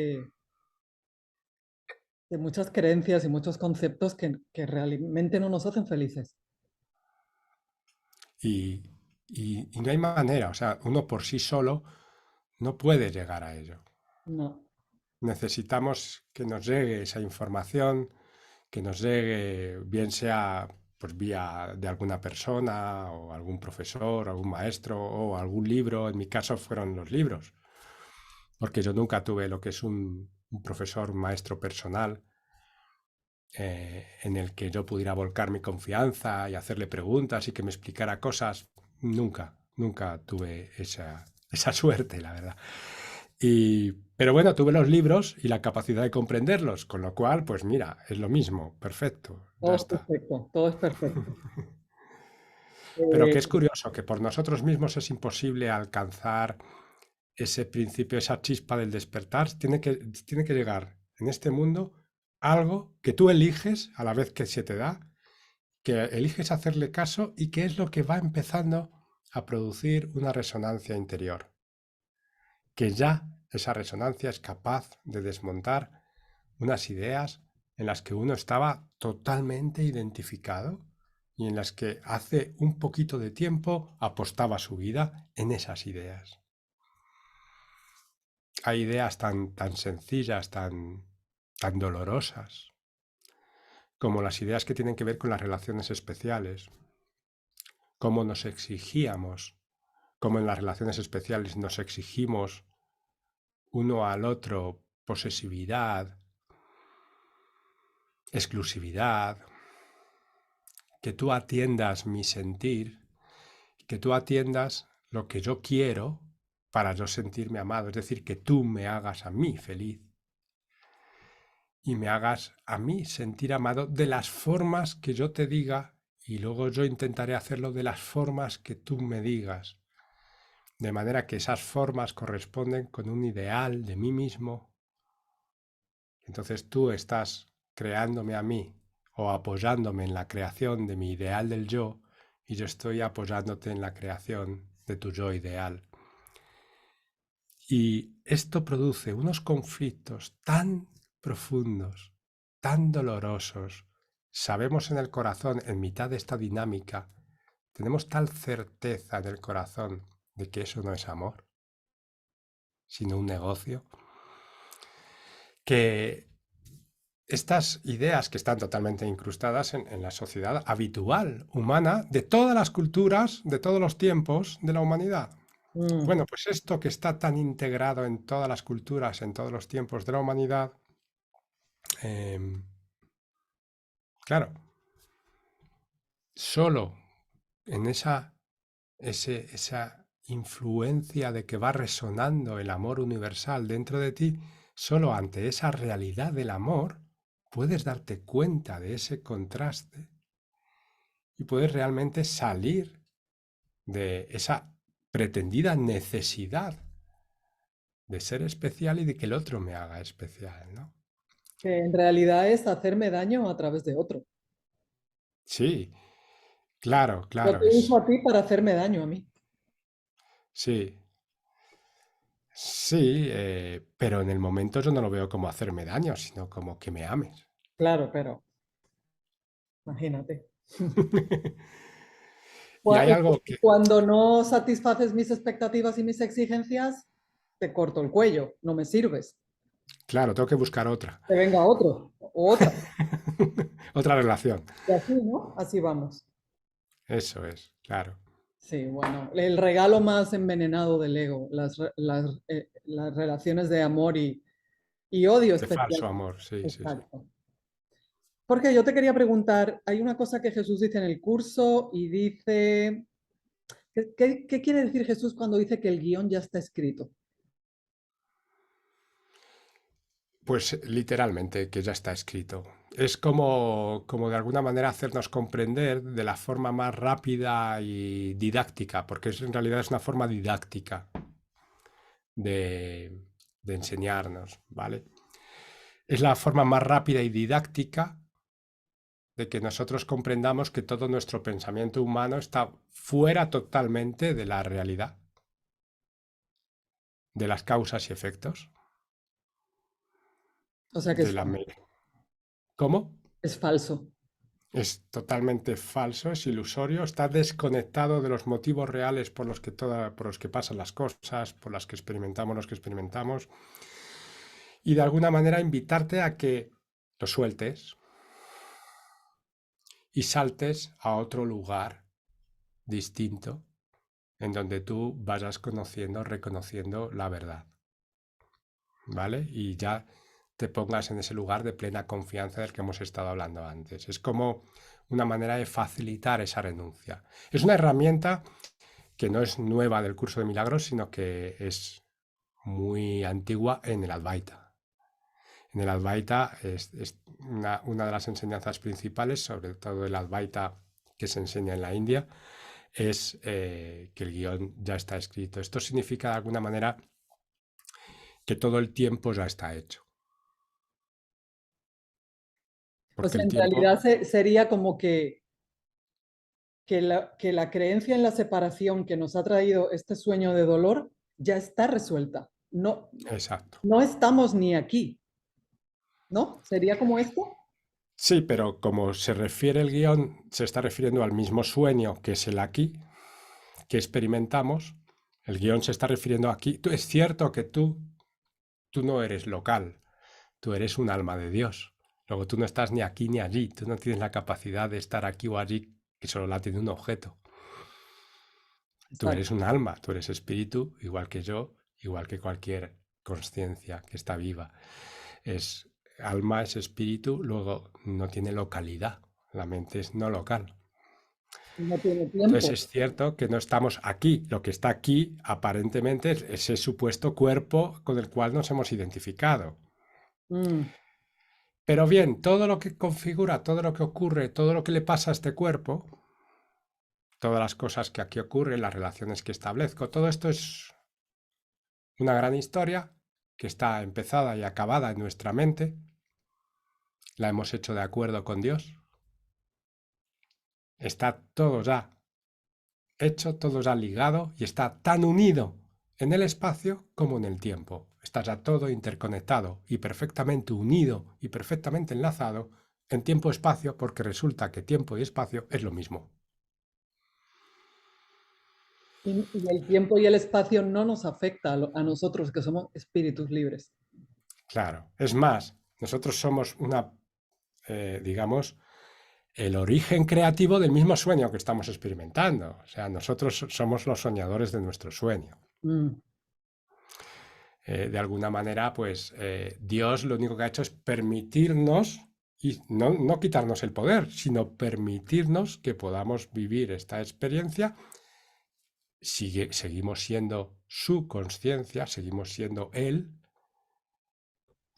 muchas creencias y muchos conceptos que realmente no nos hacen felices. Y, y no hay manera, o sea, uno por sí solo no puede llegar a ello. No. Necesitamos que nos llegue esa información, que nos llegue, bien sea pues vía de alguna persona o algún profesor, algún maestro o algún libro. En mi caso fueron los libros, porque yo nunca tuve lo que es un profesor, un maestro personal en el que yo pudiera volcar mi confianza y hacerle preguntas y que me explicara cosas. Nunca, nunca tuve esa suerte, la verdad. Pero bueno, tuve los libros y la capacidad de comprenderlos, con lo cual, pues mira, es lo mismo, perfecto, ya Todo es está. perfecto, todo es perfecto. Pero Eh, que es curioso que por nosotros mismos es imposible alcanzar ese principio, esa chispa del despertar. Tiene que llegar en este mundo algo que tú eliges a la vez que se te da, que eliges hacerle caso y que es lo que va empezando a producir una resonancia interior, que ya esa resonancia es capaz de desmontar unas ideas en las que uno estaba totalmente identificado y en las que hace un poquito de tiempo apostaba su vida en esas ideas. Hay ideas tan sencillas, tan dolorosas, como las ideas que tienen que ver con las relaciones especiales, cómo nos exigíamos, cómo en las relaciones especiales nos exigimos uno al otro posesividad, exclusividad, que tú atiendas mi sentir, que tú atiendas lo que yo quiero para yo sentirme amado, es decir, que tú me hagas a mí feliz y me hagas a mí sentir amado de las formas que yo te diga y luego yo intentaré hacerlo de las formas que tú me digas, de manera que esas formas corresponden con un ideal de mí mismo. Entonces tú estás creándome a mí o apoyándome en la creación de mi ideal del yo y yo estoy apoyándote en la creación de tu yo ideal. Y esto produce unos conflictos tan profundos, tan dolorosos. Sabemos en el corazón, en mitad de esta dinámica, tenemos tal certeza en el corazón de que eso no es amor, sino un negocio, que estas ideas que están totalmente incrustadas en la sociedad habitual, humana, de todas las culturas, de todos los tiempos de la humanidad. mm, Bueno, pues esto que está tan integrado en todas las culturas, en todos los tiempos de la humanidad, eh, claro, solo en esa influencia de que va resonando el amor universal dentro de ti, solo ante esa realidad del amor puedes darte cuenta de ese contraste y puedes realmente salir de esa pretendida necesidad de ser especial y de que el otro me haga especial, ¿no? que en realidad es hacerme daño a través de otro. Sí, claro, Yo claro, te uso a ti para hacerme daño a mí. sí, sí, pero en el momento yo no lo veo como hacerme daño, sino como que me ames. Claro, pero imagínate. Y hay algo que, Cuando no satisfaces mis expectativas y mis exigencias, te corto el cuello, no me sirves. claro, tengo que buscar otra, Que venga otro o otra. otra relación. Y así, ¿no? Así vamos. Eso es, claro, Sí, bueno, el regalo más envenenado del ego, las relaciones de amor y odio de falso especial. amor, sí, sí, sí. Exacto. Porque yo te quería preguntar, hay una cosa que Jesús dice en el curso y dice, ¿qué quiere decir Jesús cuando dice que el guión ya está escrito? Pues literalmente que ya está escrito. Es como de alguna manera hacernos comprender de la forma más rápida y didáctica, porque en realidad es una forma didáctica de, de enseñarnos, ¿vale? Es la forma más rápida y didáctica de que nosotros comprendamos que todo nuestro pensamiento humano está fuera totalmente de la realidad, de las causas y efectos, O sea que de la... ¿Cómo? es falso. Es totalmente falso, es ilusorio, está desconectado de los motivos reales por los que pasan las cosas, por las que experimentamos los que experimentamos, y de alguna manera invitarte a que lo sueltes y saltes a otro lugar distinto en donde tú vayas conociendo, reconociendo la verdad, ¿vale? Y ya te pongas en ese lugar de plena confianza del que hemos estado hablando antes. Es como una manera de facilitar esa renuncia. Es una herramienta que no es nueva del curso de milagros, sino que es muy antigua en el Advaita. En el Advaita es una de las enseñanzas principales, sobre todo el Advaita que se enseña en la India, es que el guión ya está escrito. Esto significa de alguna manera que todo el tiempo ya está hecho. O Porque sea, el en tiempo, realidad sería como que la creencia en la separación que nos ha traído este sueño de dolor ya está resuelta. No, exacto. no estamos ni aquí, ¿no? ¿Sería como esto? Sí, pero como se refiere el guión, se está refiriendo al mismo sueño que es el aquí, que experimentamos, el guión se está refiriendo aquí. Es cierto que tú no eres local, tú eres un alma de Dios. Luego tú no estás ni aquí ni allí, tú no tienes la capacidad de estar aquí o allí, que solo la tiene un objeto. Tú eres Exacto. un alma, tú eres espíritu, igual que yo, igual que cualquier conciencia que está viva. Es alma, es espíritu, luego no tiene localidad, la mente es no local. No tiene Entonces tiempo. es cierto que no estamos aquí, lo que está aquí aparentemente es ese supuesto cuerpo con el cual nos hemos identificado. Mm, Pero bien, todo lo que configura, todo lo que ocurre, todo lo que le pasa a este cuerpo, todas las cosas que aquí ocurren, las relaciones que establezco, todo esto es una gran historia que está empezada y acabada en nuestra mente, la hemos hecho de acuerdo con Dios, está todo ya hecho, todo ya ligado y está tan unido en el espacio como en el tiempo. Está ya todo interconectado y perfectamente unido y perfectamente enlazado en tiempo-espacio porque resulta que tiempo y espacio es lo mismo. y el tiempo y el espacio no nos afecta a nosotros que somos espíritus libres. Claro, es más, nosotros somos digamos, el origen creativo del mismo sueño que estamos experimentando. O sea, nosotros somos los soñadores de nuestro sueño. Mm, De alguna manera, pues Dios lo único que ha hecho es permitirnos, y no quitarnos el poder, sino permitirnos que podamos vivir esta experiencia. Seguimos siendo su conciencia, seguimos siendo Él,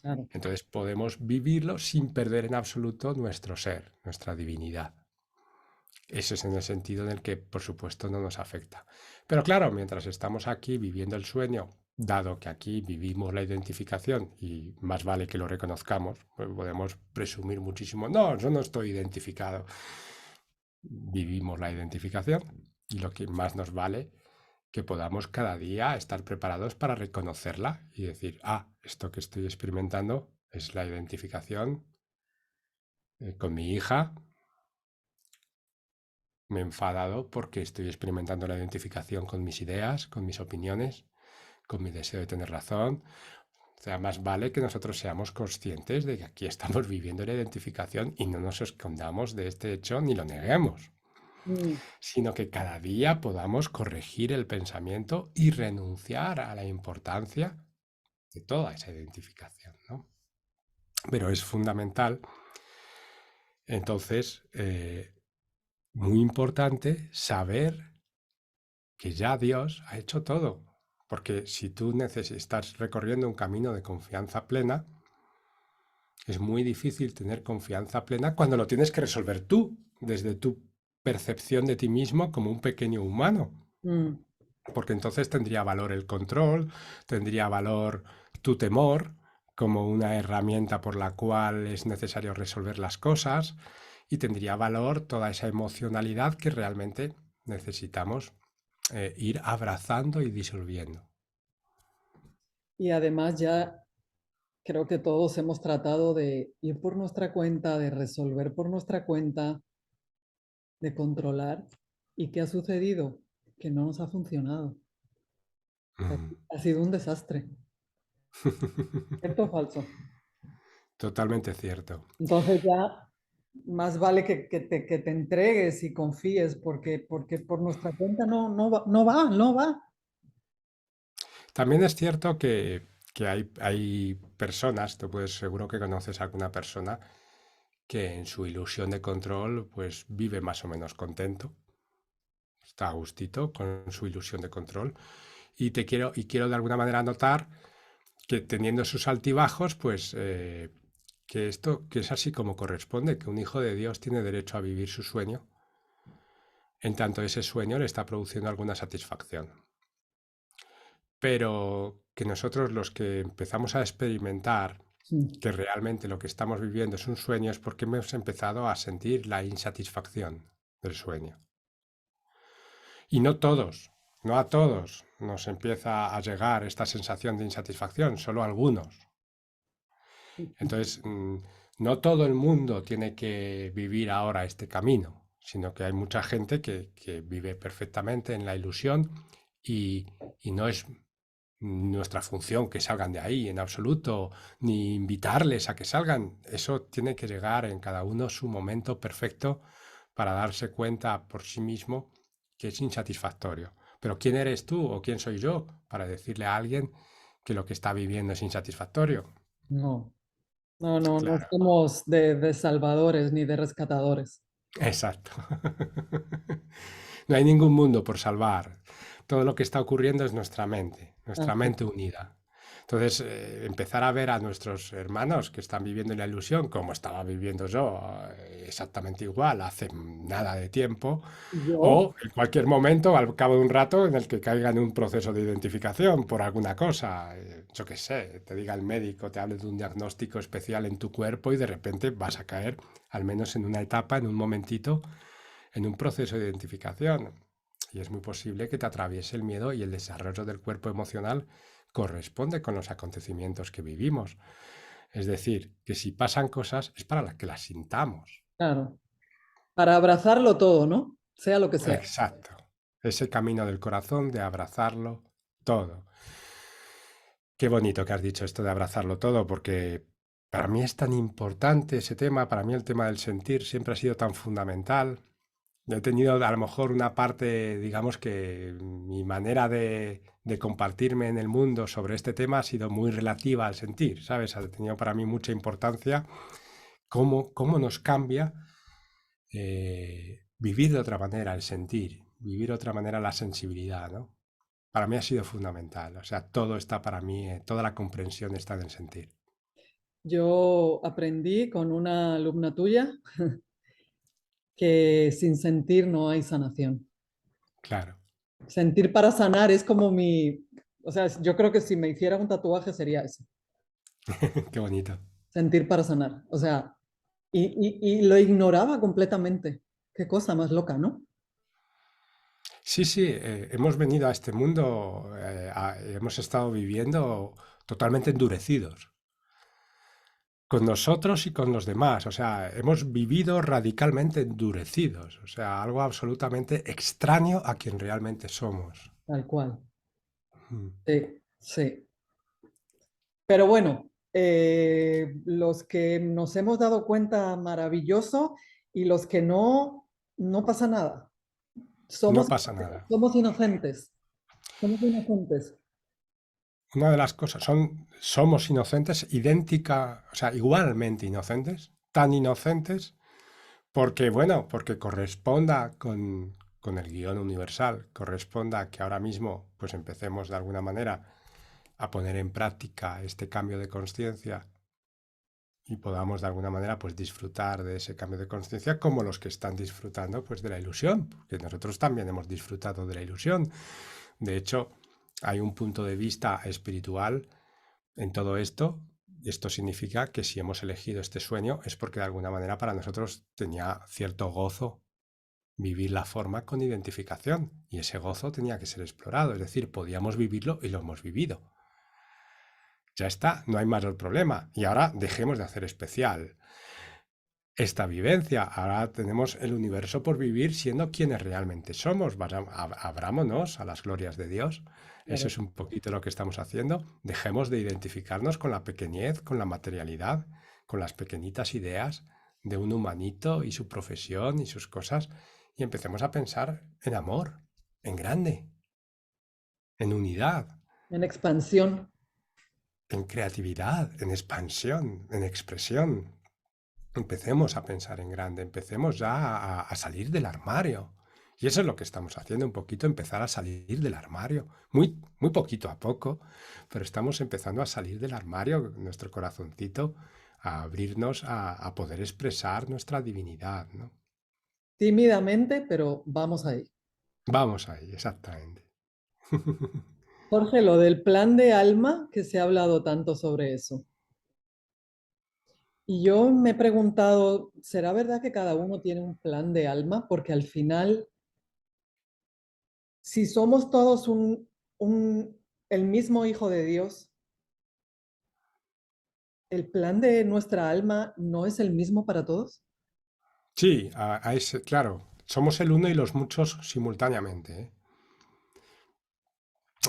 claro. entonces podemos vivirlo sin perder en absoluto nuestro ser, nuestra divinidad. Ese es en el sentido en el que, por supuesto, no nos afecta. Pero claro, mientras estamos aquí viviendo el sueño, dado que aquí vivimos la identificación y más vale que lo reconozcamos, pues podemos presumir muchísimo, no, yo no estoy identificado. Vivimos la identificación y lo que más nos vale que podamos cada día estar preparados para reconocerla y decir, ah, esto que estoy experimentando es la identificación con mi hija. Me he enfadado porque estoy experimentando la identificación con mis ideas, con mis opiniones, con mi deseo de tener razón. O sea, más vale que nosotros seamos conscientes de que aquí estamos viviendo la identificación y no nos escondamos de este hecho ni lo neguemos, Mm. sino que cada día podamos corregir el pensamiento y renunciar a la importancia de toda esa identificación, ¿no? Pero es fundamental, entonces, muy importante saber que ya Dios ha hecho todo. Porque si tú estás recorriendo un camino de confianza plena, es muy difícil tener confianza plena cuando lo tienes que resolver tú, desde tu percepción de ti mismo como un pequeño humano. Mm. Porque entonces tendría valor el control, tendría valor tu temor como una herramienta por la cual es necesario resolver las cosas y tendría valor toda esa emocionalidad que realmente necesitamos ir abrazando y disolviendo. Y además ya creo que todos hemos tratado de ir por nuestra cuenta, de resolver por nuestra cuenta, de controlar. ¿Y qué ha sucedido? Que no nos ha funcionado. Mm. Ha sido un desastre. ¿Cierto o falso? Totalmente cierto. Entonces ya más vale que te entregues y confíes porque por nuestra cuenta no va. También es cierto que hay personas, tú puedes, seguro que conoces a alguna persona que en su ilusión de control pues vive más o menos contento, está a gustito con su ilusión de control y quiero de alguna manera notar que teniendo sus altibajos pues que es así como corresponde, que un hijo de Dios tiene derecho a vivir su sueño en tanto ese sueño le está produciendo alguna satisfacción. Pero que nosotros los que empezamos a experimentar Sí, que realmente lo que estamos viviendo es un sueño es porque hemos empezado a sentir la insatisfacción del sueño. Y no todos, no a todos nos empieza a llegar esta sensación de insatisfacción, solo a algunos. sí, sí. Entonces, no todo el mundo tiene que vivir ahora este camino, sino que hay mucha gente que vive perfectamente en la ilusión y, y no es nuestra función que salgan de ahí en absoluto, ni invitarles a que salgan. Eso tiene que llegar en cada uno su momento perfecto para darse cuenta por sí mismo que es insatisfactorio. Pero ¿quién eres tú o quién soy yo para decirle a alguien que lo que está viviendo es insatisfactorio? No, no Claro, somos de salvadores ni de rescatadores. exacto. No hay ningún mundo por salvar. Todo lo que está ocurriendo es nuestra Así, mente unida. Entonces, empezar a ver a nuestros hermanos que están viviendo en la ilusión, como estaba viviendo yo, exactamente igual, hace nada de tiempo, yo, o en cualquier momento, al cabo de un rato, en el que caiga en un proceso de identificación por alguna cosa, yo qué sé, te diga el médico, te hable de un diagnóstico especial en tu cuerpo y de repente vas a caer, al menos en una etapa, en un momentito, en un proceso de identificación. Y es muy posible que te atraviese el miedo y el desarrollo del cuerpo emocional corresponde con los acontecimientos que vivimos. Es decir, que si pasan cosas es para que las sintamos. claro, para abrazarlo todo, ¿no? Sea lo que sea. Exacto. Ese camino del corazón de abrazarlo todo. Qué bonito que has dicho esto de abrazarlo todo, porque para mí es tan importante ese tema, para mí el tema del sentir siempre ha sido tan fundamental. Yo he tenido a lo mejor una parte, digamos que mi manera de compartirme en el mundo sobre este tema ha sido muy relativa al sentir, ¿sabes? Ha tenido para mí mucha importancia cómo nos cambia vivir de otra manera el sentir, vivir de otra manera la sensibilidad, ¿no? Para mí ha sido fundamental, o sea, todo está para mí, toda la comprensión está en el sentir. Yo aprendí con una alumna tuya que sin sentir no hay sanación. Claro, Sentir para sanar es como o sea, yo creo que si me hiciera un tatuaje sería ese, qué bonito. sentir para sanar. O sea, y lo ignoraba completamente. Qué cosa más loca, ¿no? Sí, sí, hemos venido a este mundo, hemos estado viviendo totalmente endurecidos, con nosotros y con los demás, o sea, hemos vivido radicalmente endurecidos, o sea, algo absolutamente extraño a quien realmente somos. Tal cual. Mm. Sí, sí. Pero bueno, los que nos hemos dado cuenta, maravilloso, y los que no, no pasa nada. No Somos, pasa nada. somos inocentes, somos inocentes, Una de las cosas somos inocentes, idéntica, o sea, igualmente inocentes, tan inocentes, porque, bueno, porque corresponda con el guión universal, corresponda que ahora mismo, pues empecemos de alguna manera a poner en práctica este cambio de conciencia y podamos de alguna manera pues disfrutar de ese cambio de conciencia como los que están disfrutando pues de la ilusión, porque nosotros también hemos disfrutado de la ilusión. De hecho, hay un punto de vista espiritual en todo esto. Esto significa que si hemos elegido este sueño es porque de alguna manera para nosotros tenía cierto gozo vivir la forma con identificación y ese gozo tenía que ser explorado, es decir, podíamos vivirlo y lo hemos vivido. Ya está, no hay mayor problema. Y ahora dejemos de hacer especial esta vivencia. Ahora tenemos el universo por vivir siendo quienes realmente somos. Abrámonos a las glorias de Dios. Eso Claro. es un poquito lo que estamos haciendo. Dejemos de identificarnos con la pequeñez, con la materialidad, con las pequeñitas ideas de un humanito y su profesión y sus cosas, y empecemos a pensar en amor, en grande, en unidad, En expansión. en creatividad, en expansión, en expresión. Empecemos a pensar en grande, empecemos ya a salir del armario. Y eso es lo que estamos haciendo, un poquito empezar a salir del armario, muy, muy poquito a poco, pero estamos empezando a salir del armario, nuestro corazoncito, a abrirnos a poder expresar nuestra divinidad, ¿no? Tímidamente, pero vamos ahí. Vamos ahí, exactamente. Jorge, lo del plan de alma, que se ha hablado tanto sobre eso. Y yo me he preguntado, ¿será verdad que cada uno tiene un plan de alma? Porque al final, si somos todos el mismo hijo de Dios, ¿el plan de nuestra alma no es el mismo para todos? Sí, claro, somos el uno y los muchos simultáneamente, ¿eh?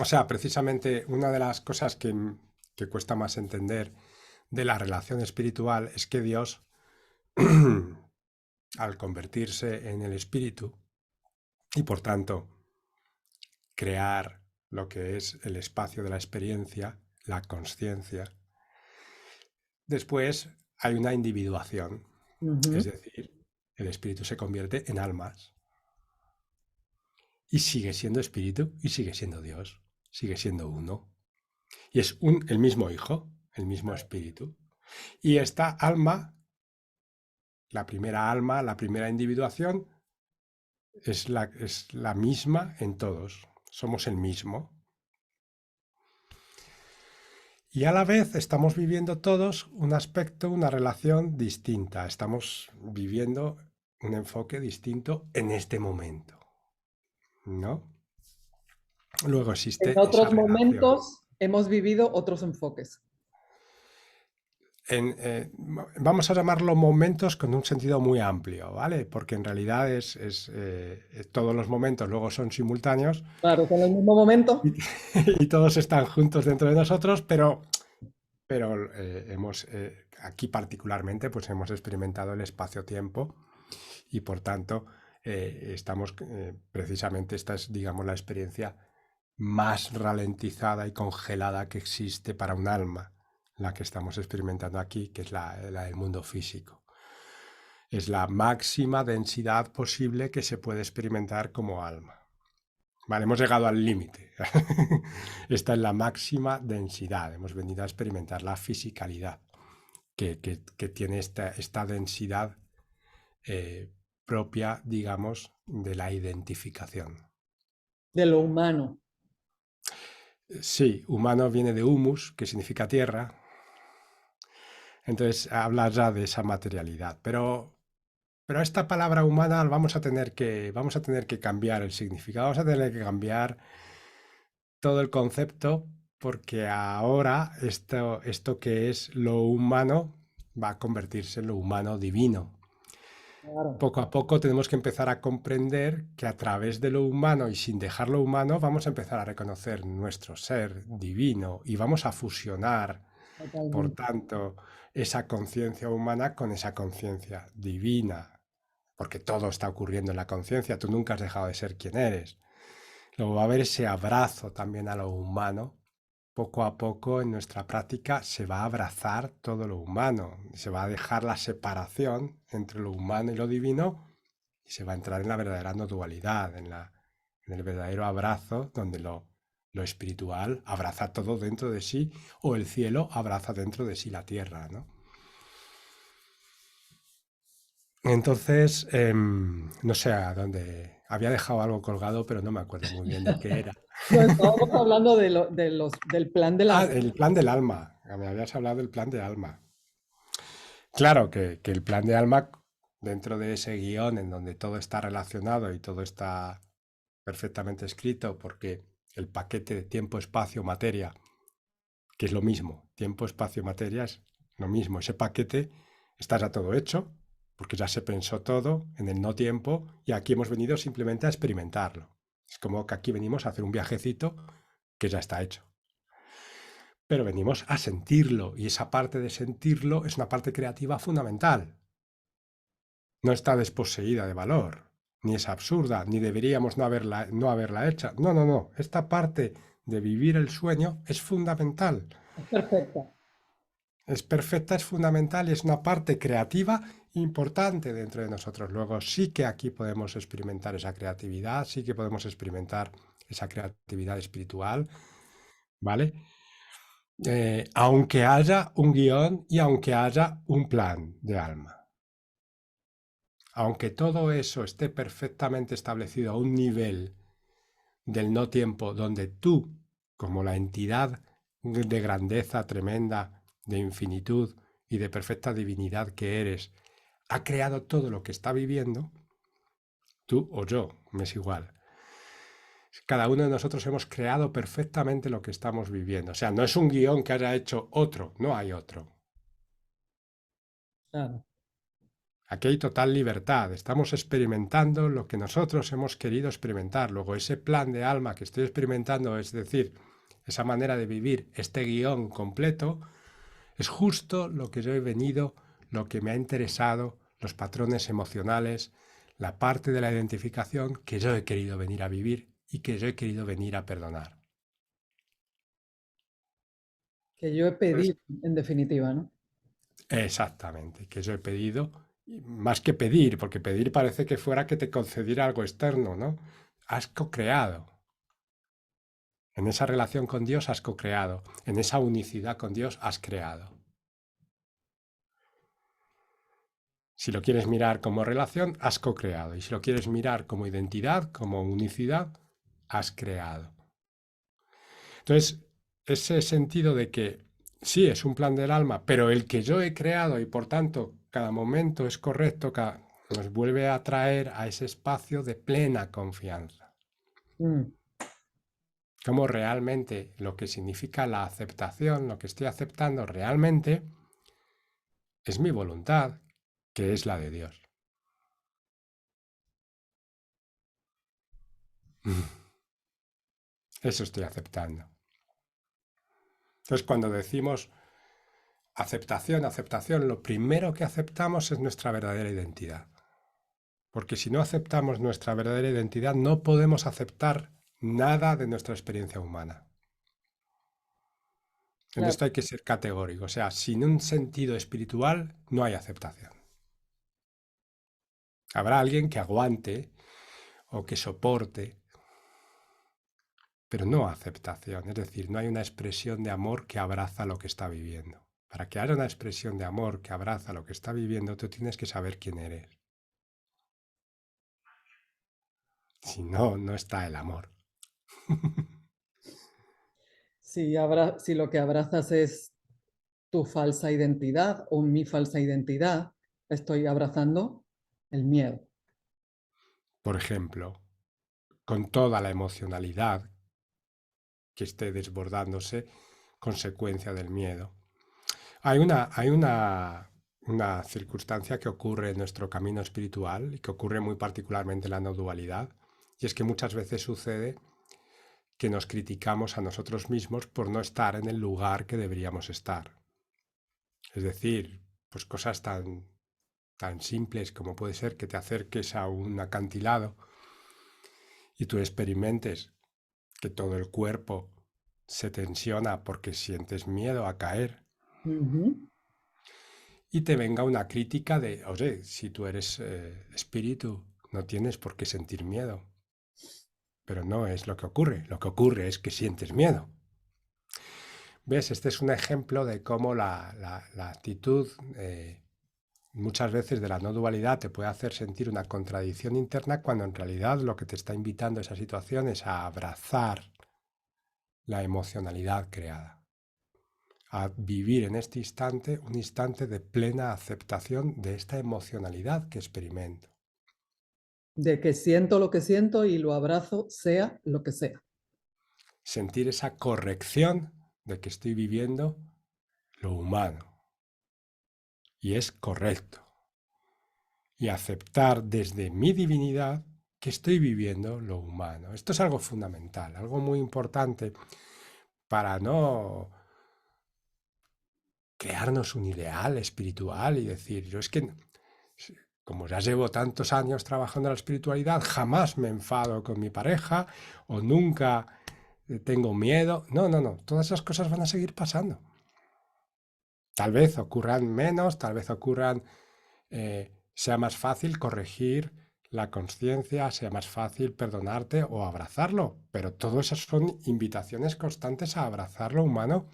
O sea, precisamente una de las cosas que cuesta más entender de la relación espiritual es que Dios, al convertirse en el espíritu y por tanto crear lo que es el espacio de la experiencia, la consciencia, después hay una individuación, es Ujú. decir, el espíritu se convierte en almas y sigue siendo espíritu y sigue siendo Dios, sigue siendo uno. Y es el mismo hijo, el mismo espíritu. Y esta alma, la primera individuación, es la misma en todos. Somos el mismo. Y a la vez estamos viviendo todos un aspecto, una relación distinta. Estamos viviendo un enfoque distinto en este momento, ¿no? Luego En existe esa otros relación. momentos hemos vivido otros enfoques. Vamos a llamarlo momentos con un sentido muy amplio, ¿vale? Porque en realidad todos los momentos luego son simultáneos Claro, con el mismo momento. y, y todos están juntos dentro de nosotros, pero aquí particularmente pues hemos experimentado el espacio-tiempo y por tanto precisamente esta es, digamos, la experiencia más ralentizada y congelada que existe para un alma, la que estamos experimentando aquí, que es la del mundo físico. Es la máxima densidad posible que se puede experimentar como alma. Vale, hemos llegado al límite. Esta es la máxima densidad. Hemos venido a experimentar la fisicalidad que tiene esta densidad propia, digamos, de la identificación. De lo humano. Sí, humano viene de humus, que significa tierra. Entonces habla ya de esa materialidad. Pero esta palabra humana vamos a tener que cambiar el significado, vamos a tener que cambiar todo el concepto, porque ahora esto que es lo humano va a convertirse en lo humano divino. Claro. Poco a poco tenemos que empezar a comprender que a través de lo humano y sin dejar lo humano vamos a empezar a reconocer nuestro ser divino y vamos a fusionar, por Totalmente. tanto, esa conciencia humana con esa conciencia divina, porque todo está ocurriendo en la conciencia, tú nunca has dejado de ser quien eres. Luego va a haber ese abrazo también a lo humano. Poco a poco en nuestra práctica se va a abrazar todo lo humano, se va a dejar la separación entre lo humano y lo divino y se va a entrar en la verdadera no dualidad, en el verdadero abrazo donde lo espiritual abraza todo dentro de sí o el cielo abraza dentro de sí la tierra, ¿no? Entonces, no sé a dónde había dejado algo colgado, pero no me acuerdo muy bien de qué era. No, estábamos hablando del plan de Ah, las... el plan del alma. Me habías hablado del plan de alma. Claro que el plan de alma, dentro de ese guión en donde todo está relacionado y todo está perfectamente escrito, porque el paquete de tiempo, espacio, materia que es lo mismo. Tiempo, espacio, materia es lo mismo. Ese paquete está ya todo hecho, porque ya se pensó todo en el no tiempo y aquí hemos venido simplemente a experimentarlo. Es como que aquí venimos a hacer un viajecito que ya está hecho. Pero venimos a sentirlo y esa parte de sentirlo es una parte creativa fundamental. No está desposeída de valor, ni es absurda, ni deberíamos no haberla hecha. No, no, no. Esta parte de vivir el sueño es fundamental. Es perfecta. Es perfecta, es fundamental y es una parte creativa importante dentro de nosotros. Luego sí que aquí podemos experimentar esa creatividad, sí que podemos experimentar esa creatividad espiritual, ¿vale? Aunque haya un guión y aunque haya un plan de alma. Aunque todo eso esté perfectamente establecido a un nivel del no tiempo donde tú, como la entidad de grandeza tremenda, de infinitud y de perfecta divinidad que eres, ha creado todo lo que está viviendo, tú o yo, me es igual. Cada uno de nosotros hemos creado perfectamente lo que estamos viviendo. O sea, no es un guión que haya hecho otro, no hay otro. Claro. Aquí hay total libertad, estamos experimentando lo que nosotros hemos querido experimentar. Luego ese plan de alma que estoy experimentando, es decir, esa manera de vivir, este guión completo, es justo lo que yo he venido, lo que me ha interesado, los patrones emocionales, la parte de la identificación que yo he querido venir a vivir y que yo he querido venir a perdonar. Que yo he Entonces, pedido, en definitiva, ¿no? exactamente, que yo he pedido, y más que pedir, porque pedir parece que fuera que te concediera algo externo, ¿no? Has co-creado. En esa relación con Dios has co-creado. En esa unicidad con Dios has creado. Si lo quieres mirar como relación, has co-creado. Y si lo quieres mirar como identidad, como unicidad, has creado. Entonces, ese sentido de que sí, es un plan del alma, pero el que yo he creado y por tanto cada momento es correcto, nos vuelve a traer a ese espacio de plena confianza. Mm. Como realmente lo que significa la aceptación, lo que estoy aceptando realmente es mi voluntad, que es la de Dios. Eso estoy aceptando. Entonces, cuando decimos aceptación, aceptación, lo primero que aceptamos es nuestra verdadera identidad. Porque si no aceptamos nuestra verdadera identidad, no podemos aceptar nada de nuestra experiencia humana. En Claro. esto hay que ser categórico. O sea, sin un sentido espiritual no hay aceptación. Habrá alguien que aguante o que soporte, pero no aceptación. Es decir, no hay una expresión de amor que abraza lo que está viviendo. Para que haya una expresión de amor que abraza lo que está viviendo, tú tienes que saber quién eres. Si no, no está el amor. Si lo que abrazas es tu falsa identidad o mi falsa identidad, estoy abrazando el miedo. Por ejemplo, con toda la emocionalidad que esté desbordándose, consecuencia del miedo. Hay una circunstancia que ocurre en nuestro camino espiritual y que ocurre muy particularmente en la no dualidad, y es que muchas veces sucede que nos criticamos a nosotros mismos por no estar en el lugar que deberíamos estar. Es decir, pues cosas tan simples como puede ser que te acerques a un acantilado y tú experimentes que todo el cuerpo se tensiona porque sientes miedo a caer Ujú. y te venga una crítica de, oye, si tú eres espíritu, no tienes por qué sentir miedo. Pero no es lo que ocurre es que sientes miedo. ¿Ves? Este es un ejemplo de cómo la actitud muchas veces de la no dualidad te puede hacer sentir una contradicción interna cuando en realidad lo que te está invitando esa situación es a abrazar la emocionalidad creada, a vivir en este instante un instante de plena aceptación de esta emocionalidad que experimento. De que siento lo que siento y lo abrazo, sea lo que sea. Sentir esa corrección de que estoy viviendo lo humano y es correcto. Y aceptar desde mi divinidad que estoy viviendo lo humano. Esto es algo fundamental, algo muy importante para no crearnos un ideal espiritual y decir, yo es que, como ya llevo tantos años trabajando en la espiritualidad, jamás me enfado con mi pareja o nunca tengo miedo. No, no, no, todas esas cosas van a seguir pasando. Tal vez ocurran menos, tal vez ocurran, sea más fácil corregir la conciencia, sea más fácil perdonarte o abrazarlo, pero todo eso son invitaciones constantes a abrazar lo humano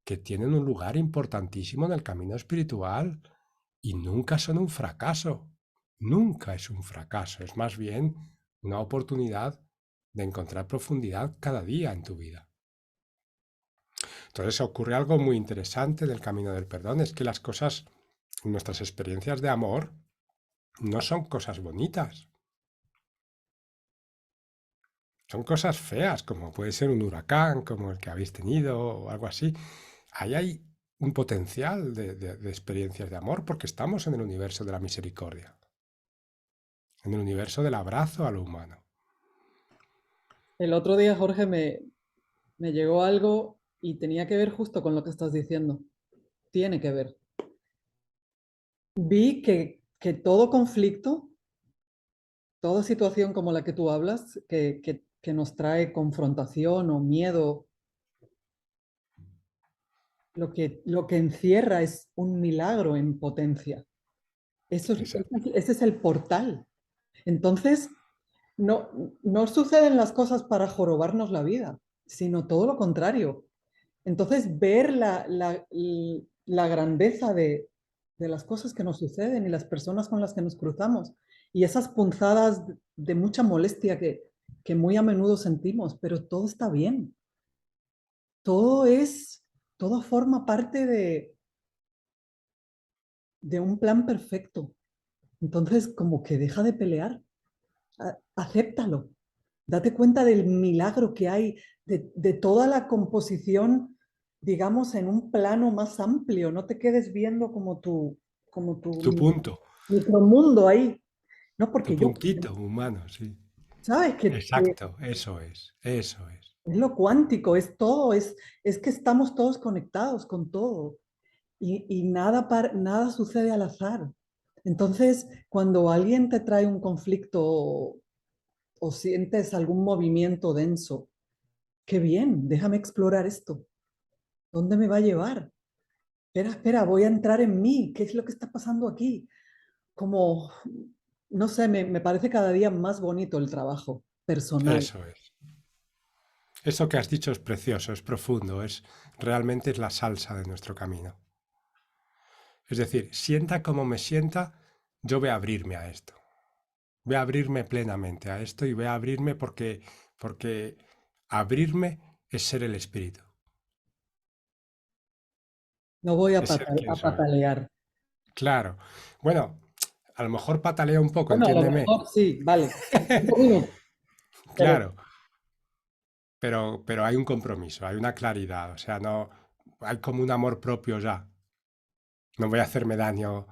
que tienen un lugar importantísimo en el camino espiritual y nunca son un fracaso. Nunca es un fracaso, es más bien una oportunidad de encontrar profundidad cada día en tu vida. Entonces ocurre algo muy interesante en el camino del perdón, es que las cosas, nuestras experiencias de amor, no son cosas bonitas. Son cosas feas, como puede ser un huracán, como el que habéis tenido o algo así. Ahí hay un potencial de experiencias de amor porque estamos en el universo de la misericordia, en el universo del abrazo a lo humano. El otro día, Jorge, me llegó algo y tenía que ver justo con lo que estás diciendo. Tiene que ver. Vi que todo conflicto, toda situación como la que tú hablas, que nos trae confrontación o miedo, lo que encierra es un milagro en potencia. Ese es el portal. Entonces, no, no suceden las cosas para jorobarnos la vida, sino todo lo contrario. Entonces, ver la grandeza de las cosas que nos suceden y las personas con las que nos cruzamos y esas punzadas de mucha molestia que muy a menudo sentimos, pero todo está bien. Todo es, todo forma parte de un plan perfecto. Entonces, como que deja de pelear, acéptalo. Date cuenta del milagro que hay, de toda la composición, digamos, en un plano más amplio. No te quedes viendo como Tu tu punto, micromundo ahí. No, tu porque yo, puntito humano, sí. ¿sabes? Que Exacto, eso es, eso es. es lo cuántico, es todo, es que estamos todos conectados con todo y nada, nada sucede al azar. Entonces, cuando alguien te trae un conflicto o sientes algún movimiento denso, qué bien, déjame explorar esto. ¿Dónde me va a llevar? Espera, espera, voy a entrar en mí. ¿Qué es lo que está pasando aquí? Como, no sé, me parece cada día más bonito el trabajo personal. Eso es. Eso que has dicho es precioso, es profundo, realmente es la salsa de nuestro camino. Es decir, sienta como me sienta, yo voy a abrirme a esto. Voy a abrirme plenamente a esto y voy a abrirme porque abrirme es ser el espíritu, No voy es ser quien a soy. patalear. Claro. Bueno, a lo mejor patalea un poco, Bueno, a lo entiéndeme. mejor sí, vale. Dime, pero Claro, pero hay un compromiso, hay una claridad, o sea, no hay como un amor propio ya. No voy a hacerme daño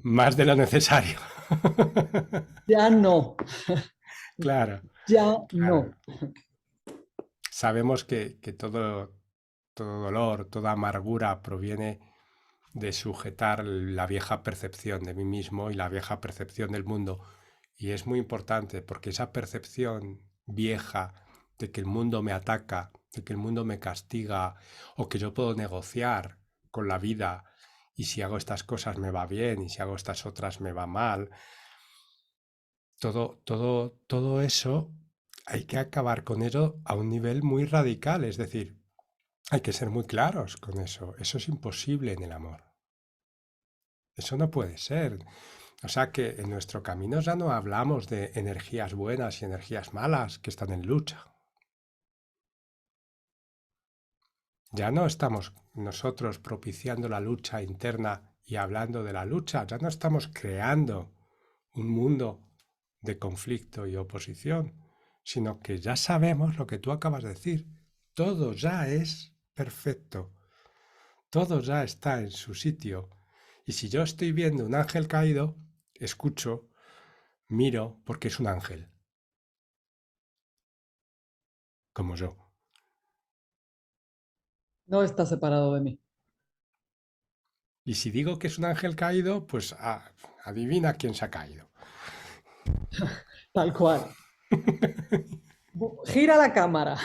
más de lo necesario. ya no, Claro, ya claro. no. Sabemos que todo dolor, toda amargura proviene de sujetar la vieja percepción de mí mismo y la vieja percepción del mundo. Y es muy importante porque esa percepción vieja de que el mundo me ataca, de que el mundo me castiga o que yo puedo negociar con la vida y si hago estas cosas me va bien y si hago estas otras me va mal, todo eso hay que acabar con ello a un nivel muy radical, es decir, hay que ser muy claros con eso. Eso es imposible en el amor. Eso no puede ser. O sea que en nuestro camino ya no hablamos de energías buenas y energías malas que están en lucha. Ya no estamos nosotros propiciando la lucha interna y hablando de la lucha. Ya no estamos creando un mundo de conflicto y oposición, sino que ya sabemos lo que tú acabas de decir. Todo ya es perfecto. Todo ya está en su sitio. Y si yo estoy viendo un ángel caído, escucho, miro, porque es un ángel, como yo. No está separado de mí, Y si digo que es un ángel caído, pues adivina quién se ha caído. tal cual. Gira la cámara,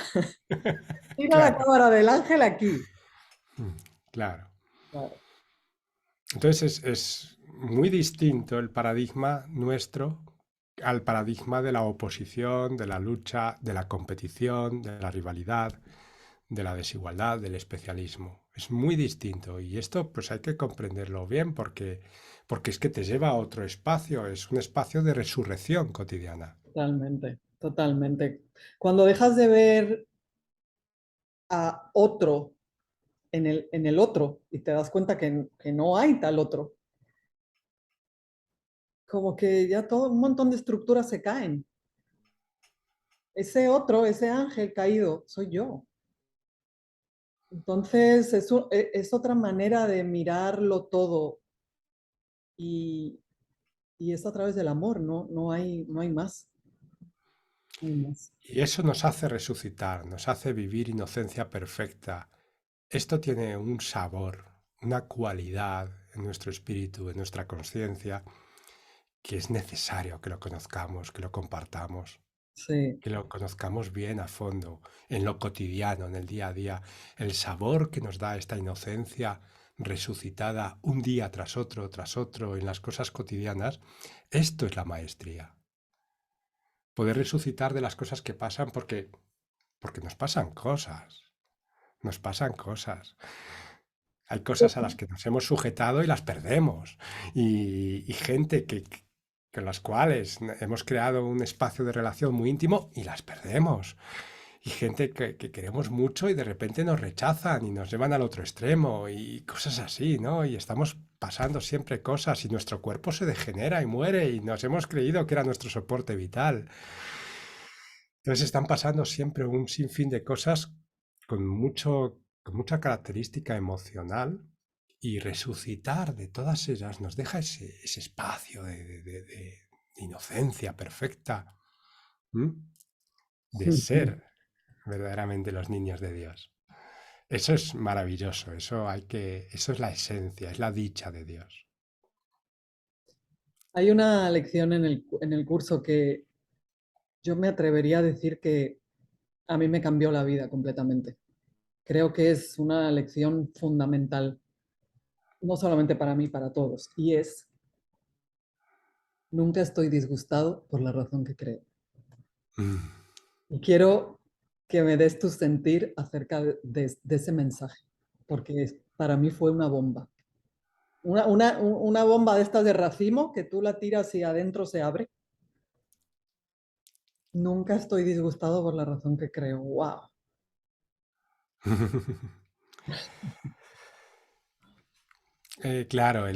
gira la Claro, cámara del ángel aquí. claro. Claro, Entonces es muy distinto el paradigma nuestro al paradigma de la oposición, de la lucha, de la competición, de la rivalidad, de la desigualdad, del especialismo. Es muy distinto y esto pues hay que comprenderlo bien porque es que te lleva a otro espacio, es un espacio de resurrección cotidiana. totalmente, totalmente. Cuando dejas de ver a otro en el otro y te das cuenta que no hay tal otro, como que ya todo un montón de estructuras se caen. Ese otro, ese ángel caído, soy yo. Entonces es otra manera de mirarlo todo y, y es a través del amor, ¿no? No hay más. No hay más. Y eso nos hace resucitar, nos hace vivir inocencia perfecta. Esto tiene un sabor, una cualidad en nuestro espíritu, en nuestra conciencia, que es necesario que lo conozcamos, que lo compartamos, Sí, que lo conozcamos bien a fondo, en lo cotidiano, en el día a día. El sabor que nos da esta inocencia resucitada un día tras otro, en las cosas cotidianas, esto es la maestría. Poder resucitar de las cosas que pasan porque nos pasan cosas, nos pasan cosas. Hay cosas a las que nos hemos sujetado y las perdemos. Y gente con las cuales hemos creado un espacio de relación muy íntimo y las perdemos. Y gente que queremos mucho y de repente nos rechazan y nos llevan al otro extremo y cosas así, ¿no? Y estamos pasando siempre cosas y nuestro cuerpo se degenera y muere y nos hemos creído que era nuestro soporte vital. Entonces están pasando siempre un sinfín de cosas con mucha característica emocional y resucitar de todas ellas nos deja ese espacio de inocencia perfecta, ¿m? De ser verdaderamente los niños de Dios. Eso es maravilloso, eso es la esencia, es la dicha de Dios. hay una lección en el curso que yo me atrevería a decir que a mí me cambió la vida completamente. Creo que es una lección fundamental, no solamente para mí, para todos, y es, nunca estoy disgustado por la razón que creo. Mm. Y quiero que me des tu sentir acerca de ese mensaje, porque para mí fue una bomba. Una bomba de estas de racimo que tú la tiras y adentro se abre. Nunca estoy disgustado por la razón que creo. ¡Wow! Claro,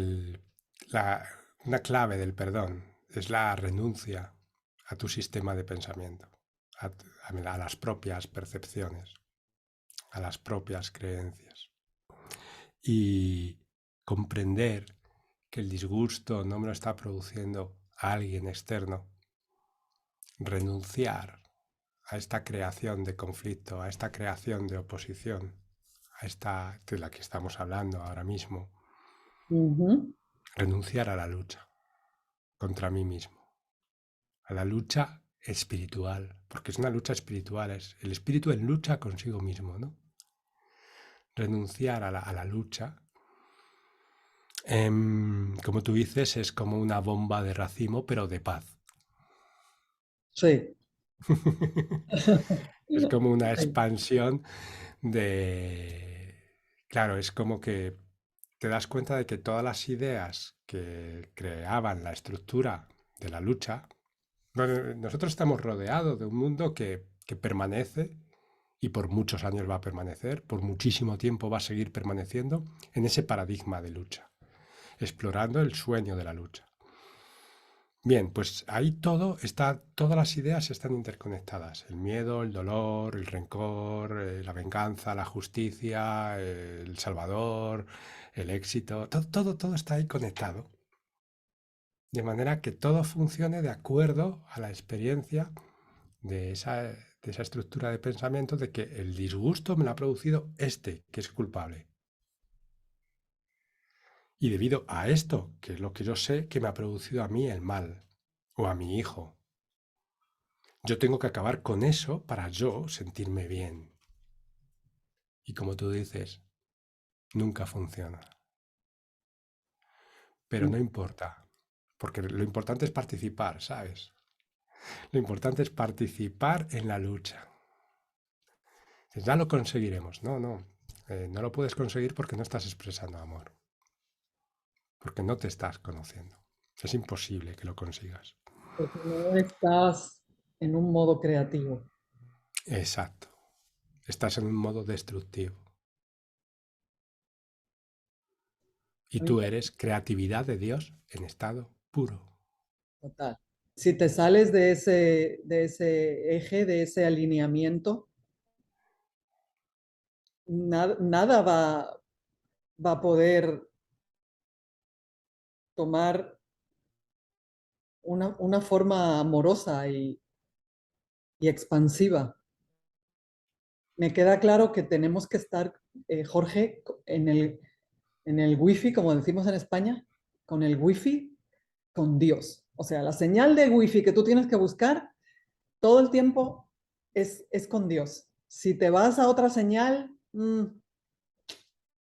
la- una clave del perdón es la renuncia a tu sistema de pensamiento, a las propias percepciones, a las propias creencias. Y comprender que el disgusto no me lo está produciendo alguien externo, renunciar a esta creación de conflicto, a esta creación de oposición, a esta de la que estamos hablando ahora mismo, Ujú. renunciar a la lucha contra mí mismo, a la lucha espiritual, porque es una lucha espiritual, es el espíritu en lucha consigo mismo, ¿no? Renunciar a la lucha, como tú dices, es como una bomba de racimo, pero de paz. Sí. Es como una Sí. expansión de... Claro, es como que te das cuenta de que todas las ideas que creaban la estructura de la lucha, bueno, nosotros estamos rodeados de un mundo que permanece y por muchos años va a permanecer, por muchísimo tiempo va a seguir permaneciendo en ese paradigma de lucha, explorando el sueño de la lucha. Bien, pues ahí todo está, todas las ideas están interconectadas. El miedo, el dolor, el rencor, la venganza, la justicia, el salvador, el éxito, todo está ahí conectado. De manera que todo funcione de acuerdo a la experiencia de esa estructura de pensamiento de que el disgusto me lo ha producido este, que es culpable. Y debido a esto, que es lo que yo sé que me ha producido a mí el mal, o a mi hijo, yo tengo que acabar con eso para yo sentirme bien. Y como tú dices, nunca funciona. Pero no importa, porque lo importante es participar, ¿sabes? Lo importante es participar en la lucha. Ya lo conseguiremos. No, no. No lo puedes conseguir porque no estás expresando amor, porque no te estás conociendo. Es imposible que lo consigas. Porque no estás en un modo creativo. Exacto. Estás en un modo destructivo. Y tú eres creatividad de Dios en estado puro. Total. Si te sales de ese eje, de ese alineamiento, nada va a poder tomar una forma amorosa y expansiva. Me queda claro que tenemos que estar, Jorge, en el wifi, como decimos en España, con el wifi, con Dios. O sea, la señal de wifi que tú tienes que buscar todo el tiempo es con Dios. Si te vas a otra señal, no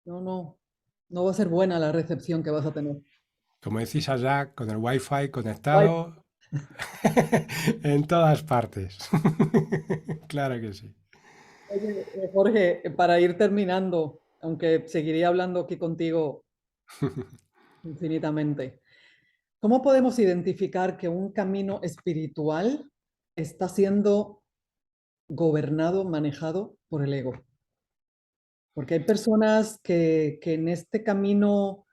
va a ser buena la recepción que vas a tener. Como decís allá, con el wifi Ay, conectado en todas partes. Claro que sí. oye, Jorge, para ir terminando, aunque seguiría hablando aquí contigo infinitamente, ¿cómo podemos identificar que un camino espiritual está siendo gobernado, manejado por el ego? Porque hay personas que en este camino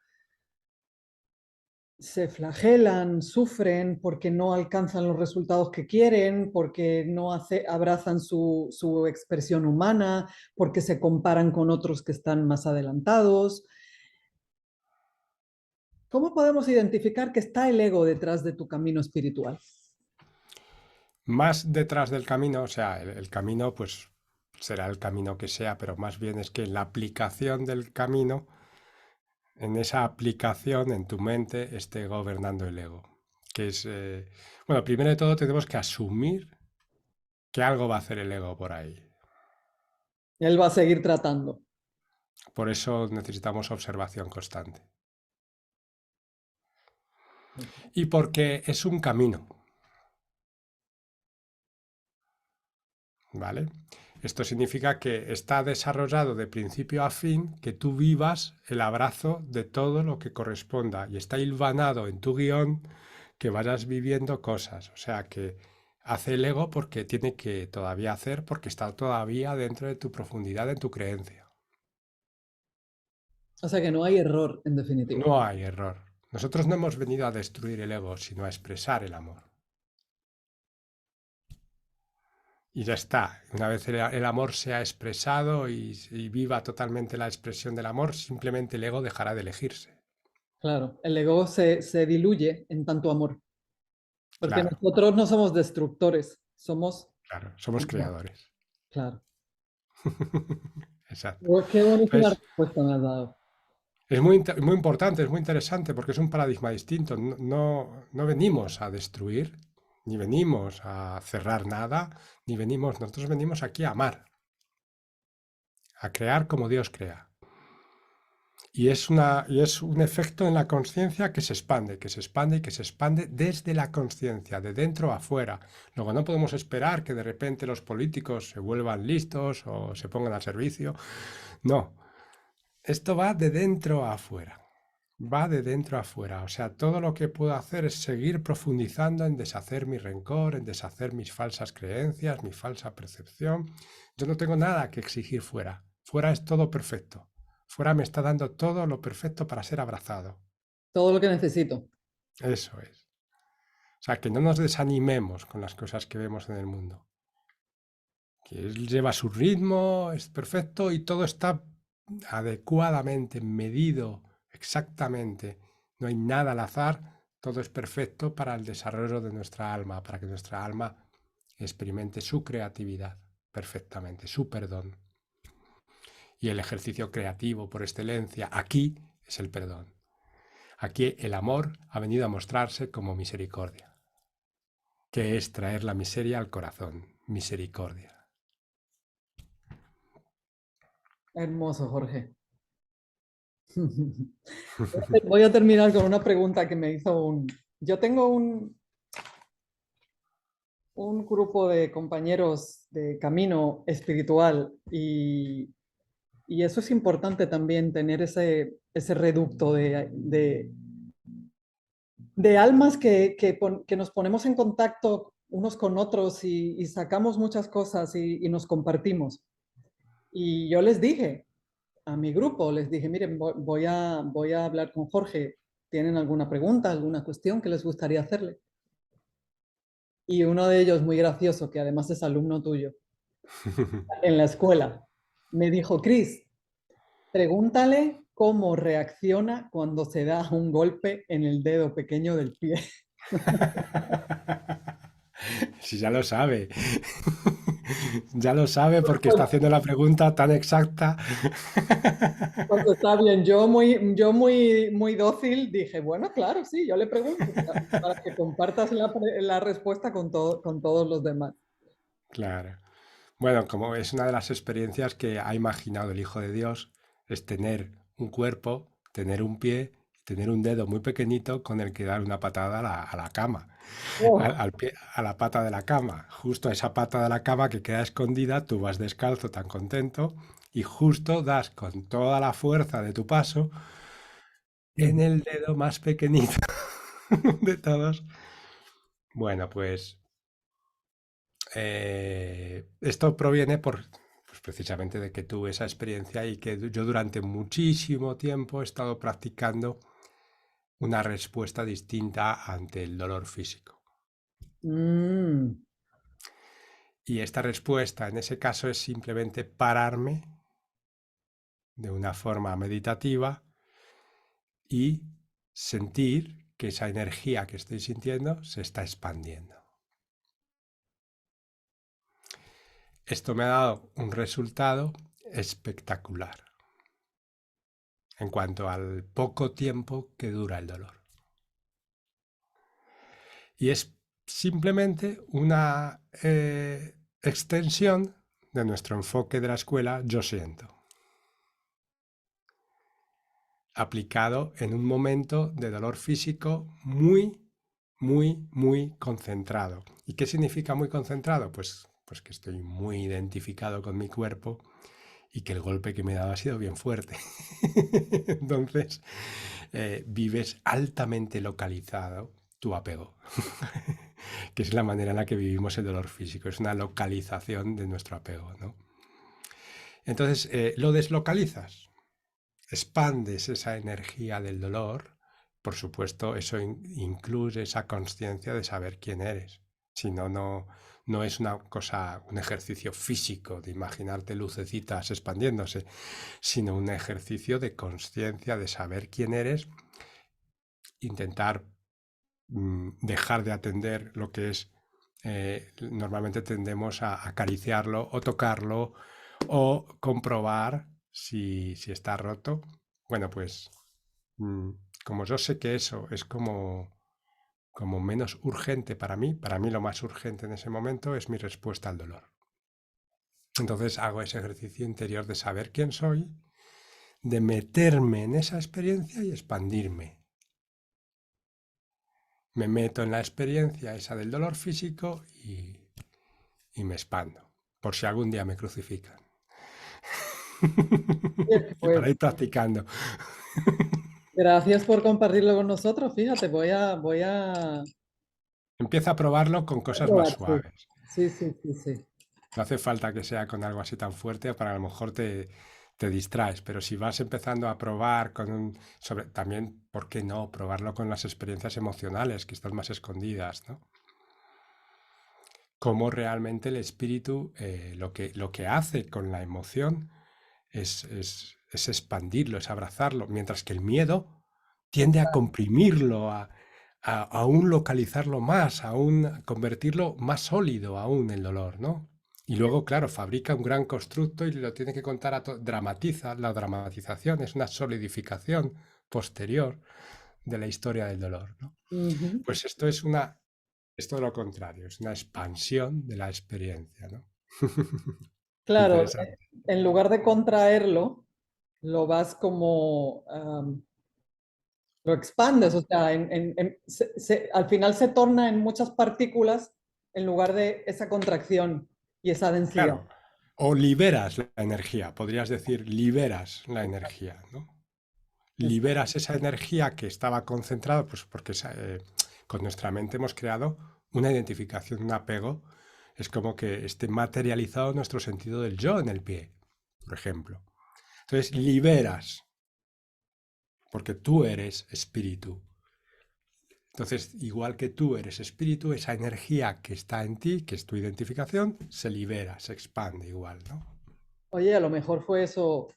se flagelan, sufren porque no alcanzan los resultados que quieren, porque no abrazan su expresión humana, porque se comparan con otros que están más adelantados. ¿Cómo podemos identificar que está el ego detrás de tu camino espiritual? Más detrás del camino, o sea, el camino pues será el camino que sea, pero más bien es que la aplicación del camino, en esa aplicación en tu mente esté gobernando el ego. Que es, bueno, primero de todo tenemos que asumir que algo va a hacer el ego por ahí. Él va a seguir tratando. Por eso necesitamos observación constante. Y porque es un camino, ¿vale? Esto significa que está desarrollado de principio a fin que tú vivas el abrazo de todo lo que corresponda y está hilvanado en tu guión que vayas viviendo cosas. O sea que hace el ego porque tiene que todavía hacer porque está todavía dentro de tu profundidad en tu creencia. O sea que no hay error, en definitiva. No hay error. Nosotros no hemos venido a destruir el ego, sino a expresar el amor. Y ya está. Una vez el amor se ha expresado y viva totalmente la expresión del amor, simplemente el ego dejará de elegirse. Claro, el ego se diluye en tanto amor, porque Claro, nosotros no somos destructores, somos... claro, somos creadores. Claro. Exacto. Qué buenísima Entonces, respuesta me has dado. es muy importante, es muy interesante porque es un paradigma distinto. No venimos a destruir, ni venimos a cerrar nada, ni venimos, nosotros venimos aquí a amar, a crear como Dios crea. Y es un efecto en la conciencia que se expande, que se expande y que se expande desde la conciencia, de dentro a afuera. Luego no podemos esperar que de repente los políticos se vuelvan listos o se pongan al servicio. No, esto va de dentro a afuera. Va de dentro a afuera. O sea, todo lo que puedo hacer es seguir profundizando en deshacer mi rencor, en deshacer mis falsas creencias, mi falsa percepción. Yo no tengo nada que exigir fuera. Fuera es todo perfecto. Fuera me está dando todo lo perfecto para ser abrazado. Todo lo que necesito. Eso es. O sea, que no nos desanimemos con las cosas que vemos en el mundo. Que él lleva su ritmo, es perfecto y todo está adecuadamente medido, exactamente. No hay nada al azar, todo es perfecto para el desarrollo de nuestra alma, para que nuestra alma experimente su creatividad perfectamente, su perdón. Y el ejercicio creativo por excelencia aquí es el perdón. Aquí el amor ha venido a mostrarse como misericordia, que es traer la miseria al corazón, misericordia. Hermoso, Jorge. Voy a terminar con una pregunta que me hizo un... Yo tengo un grupo de compañeros de camino espiritual y eso es importante también, tener ese reducto de almas que nos ponemos en contacto unos con otros y sacamos muchas cosas y nos compartimos. Y yo les dije a mi grupo, les dije, miren, voy a hablar con Jorge. ¿Tienen alguna pregunta, alguna cuestión que les gustaría hacerle? Y uno de ellos, muy gracioso, que además es alumno tuyo, en la escuela, me dijo, Cris, pregúntale cómo reacciona cuando se da un golpe en el dedo pequeño del pie. Si ya lo sabe. Ya lo sabe porque está haciendo la pregunta tan exacta. Pues está bien, muy dócil dije, bueno, claro, sí, yo le pregunto para que compartas la respuesta con todos los demás. Claro. Bueno, como es una de las experiencias que ha imaginado el Hijo de Dios, es tener un cuerpo, tener un pie, tener un dedo muy pequeñito con el que dar una patada a la cama, Oh, a la pata de la cama. Justo a esa pata de la cama que queda escondida, tú vas descalzo tan contento y justo das con toda la fuerza de tu paso en el dedo más pequeñito de todos. Bueno, pues esto proviene pues precisamente de que tuve esa experiencia y que yo durante muchísimo tiempo he estado practicando una respuesta distinta ante el dolor físico. mm, Y esta respuesta en ese caso es simplemente pararme de una forma meditativa y sentir que esa energía que estoy sintiendo se está expandiendo. Esto me ha dado un resultado espectacular en cuanto al poco tiempo que dura el dolor. Y es simplemente una extensión de nuestro enfoque de la escuela Yo siento, aplicado en un momento de dolor físico muy concentrado. ¿Y qué significa muy concentrado? Pues que estoy muy identificado con mi cuerpo y que el golpe que me he dado ha sido bien fuerte. Entonces, vives altamente localizado tu apego, que es la manera en la que vivimos el dolor físico, es una localización de nuestro apego, ¿no? Entonces, lo deslocalizas, expandes esa energía del dolor, por supuesto, eso incluye esa conciencia de saber quién eres. Si no, no es una cosa, un ejercicio físico de imaginarte lucecitas expandiéndose, sino un ejercicio de conciencia de saber quién eres, intentar dejar de atender lo que es, normalmente tendemos a acariciarlo o tocarlo o comprobar si está roto. Bueno, pues como yo sé que eso es como menos urgente para mí lo más urgente en ese momento es mi respuesta al dolor. Entonces hago ese ejercicio interior de saber quién soy, de meterme en esa experiencia y expandirme. Me meto en la experiencia esa del dolor físico y me expando, por si algún día me crucifican. Y pues para ir practicando. gracias por compartirlo con nosotros. Fíjate, voy a Empieza a probarlo con cosas más probar, sí. suaves. Sí, sí, sí, sí. No hace falta que sea con algo así tan fuerte, para a lo mejor te distraes, pero si vas empezando a probar también, ¿por qué no? Probarlo con las experiencias emocionales que están más escondidas, ¿no? Cómo realmente el espíritu lo que hace con la emoción es expandirlo, es abrazarlo, mientras que el miedo tiende a comprimirlo, a aún localizarlo más, aún convertirlo más sólido aún el dolor, ¿no? Y luego, claro, fabrica un gran constructo y lo tiene que contar dramatiza. La dramatización es una solidificación posterior de la historia del dolor, ¿no? Ujú. Pues es todo lo contrario, es una expansión de la experiencia, ¿no? Claro, Interesante. en lugar de contraerlo, lo vas como, lo expandes, o sea, al final se torna en muchas partículas en lugar de esa contracción y esa densidad. Claro. O liberas la energía, podrías decir, liberas la energía, ¿no? Es- Liberas esa energía que estaba concentrada, pues porque con nuestra mente hemos creado una identificación, un apego. Es como que esté materializado nuestro sentido del yo en el pie, por ejemplo. Entonces liberas, porque tú eres espíritu. Entonces, igual que tú eres espíritu, esa energía que está en ti, que es tu identificación, se libera, se expande igual, ¿no? Oye, a lo mejor fue eso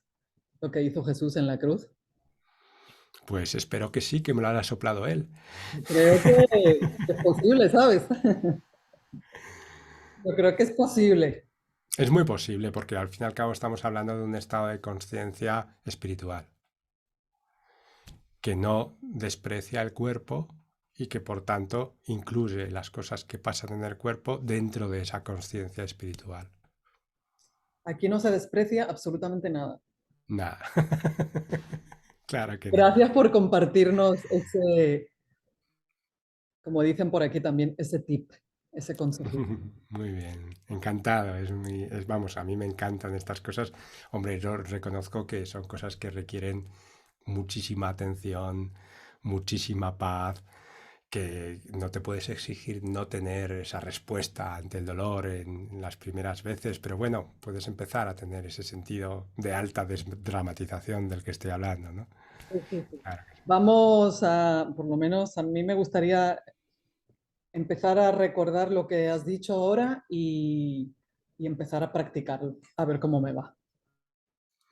lo que hizo Jesús en la cruz. Pues espero que sí, que me lo haya soplado él. Creo que es posible, ¿sabes? Yo creo que es posible. Es muy posible, porque al fin y al cabo estamos hablando de un estado de conciencia espiritual, que no desprecia el cuerpo y que por tanto incluye las cosas que pasan en el cuerpo dentro de esa conciencia espiritual. Aquí no se desprecia absolutamente nada. Nada. Claro que no. Gracias por compartirnos ese, como dicen por aquí también, ese tip, ese consejo. Muy bien, encantado. Vamos, a mí me encantan estas cosas. Hombre, yo reconozco que son cosas que requieren muchísima atención, muchísima paz, que no te puedes exigir no tener esa respuesta ante el dolor en las primeras veces, pero bueno, puedes empezar a tener ese sentido de alta desdramatización del que estoy hablando, ¿no? Sí, sí, sí. Claro. Vamos a, por lo menos a mí me gustaría empezar a recordar lo que has dicho ahora y empezar a practicarlo, a ver cómo me va.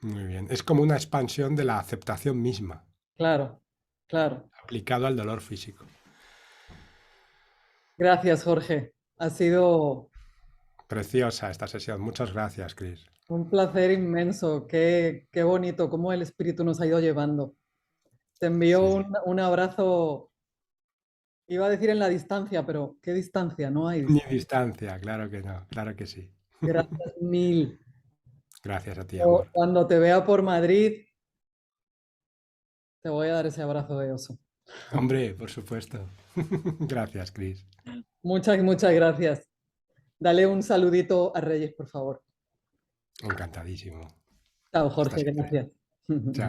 Muy bien. Es como una expansión de la aceptación misma, Claro, claro. aplicado al dolor físico. Gracias, Jorge. Ha sido Preciosa esta sesión. Muchas gracias, Chris. un placer inmenso. Qué bonito cómo el espíritu nos ha ido llevando. Te envío Sí. un abrazo, iba a decir en la distancia, pero ¿qué distancia? No hay Ni distancia. distancia, claro que no, claro que sí. Gracias mil. Gracias a ti, amor. Cuando te vea por Madrid, te voy a dar ese abrazo de oso. Hombre, por supuesto. Gracias, Chris. Muchas gracias. Dale un saludito a Reyes, por favor. Encantadísimo. Chao, Hasta Jorge, siempre. gracias. Chao.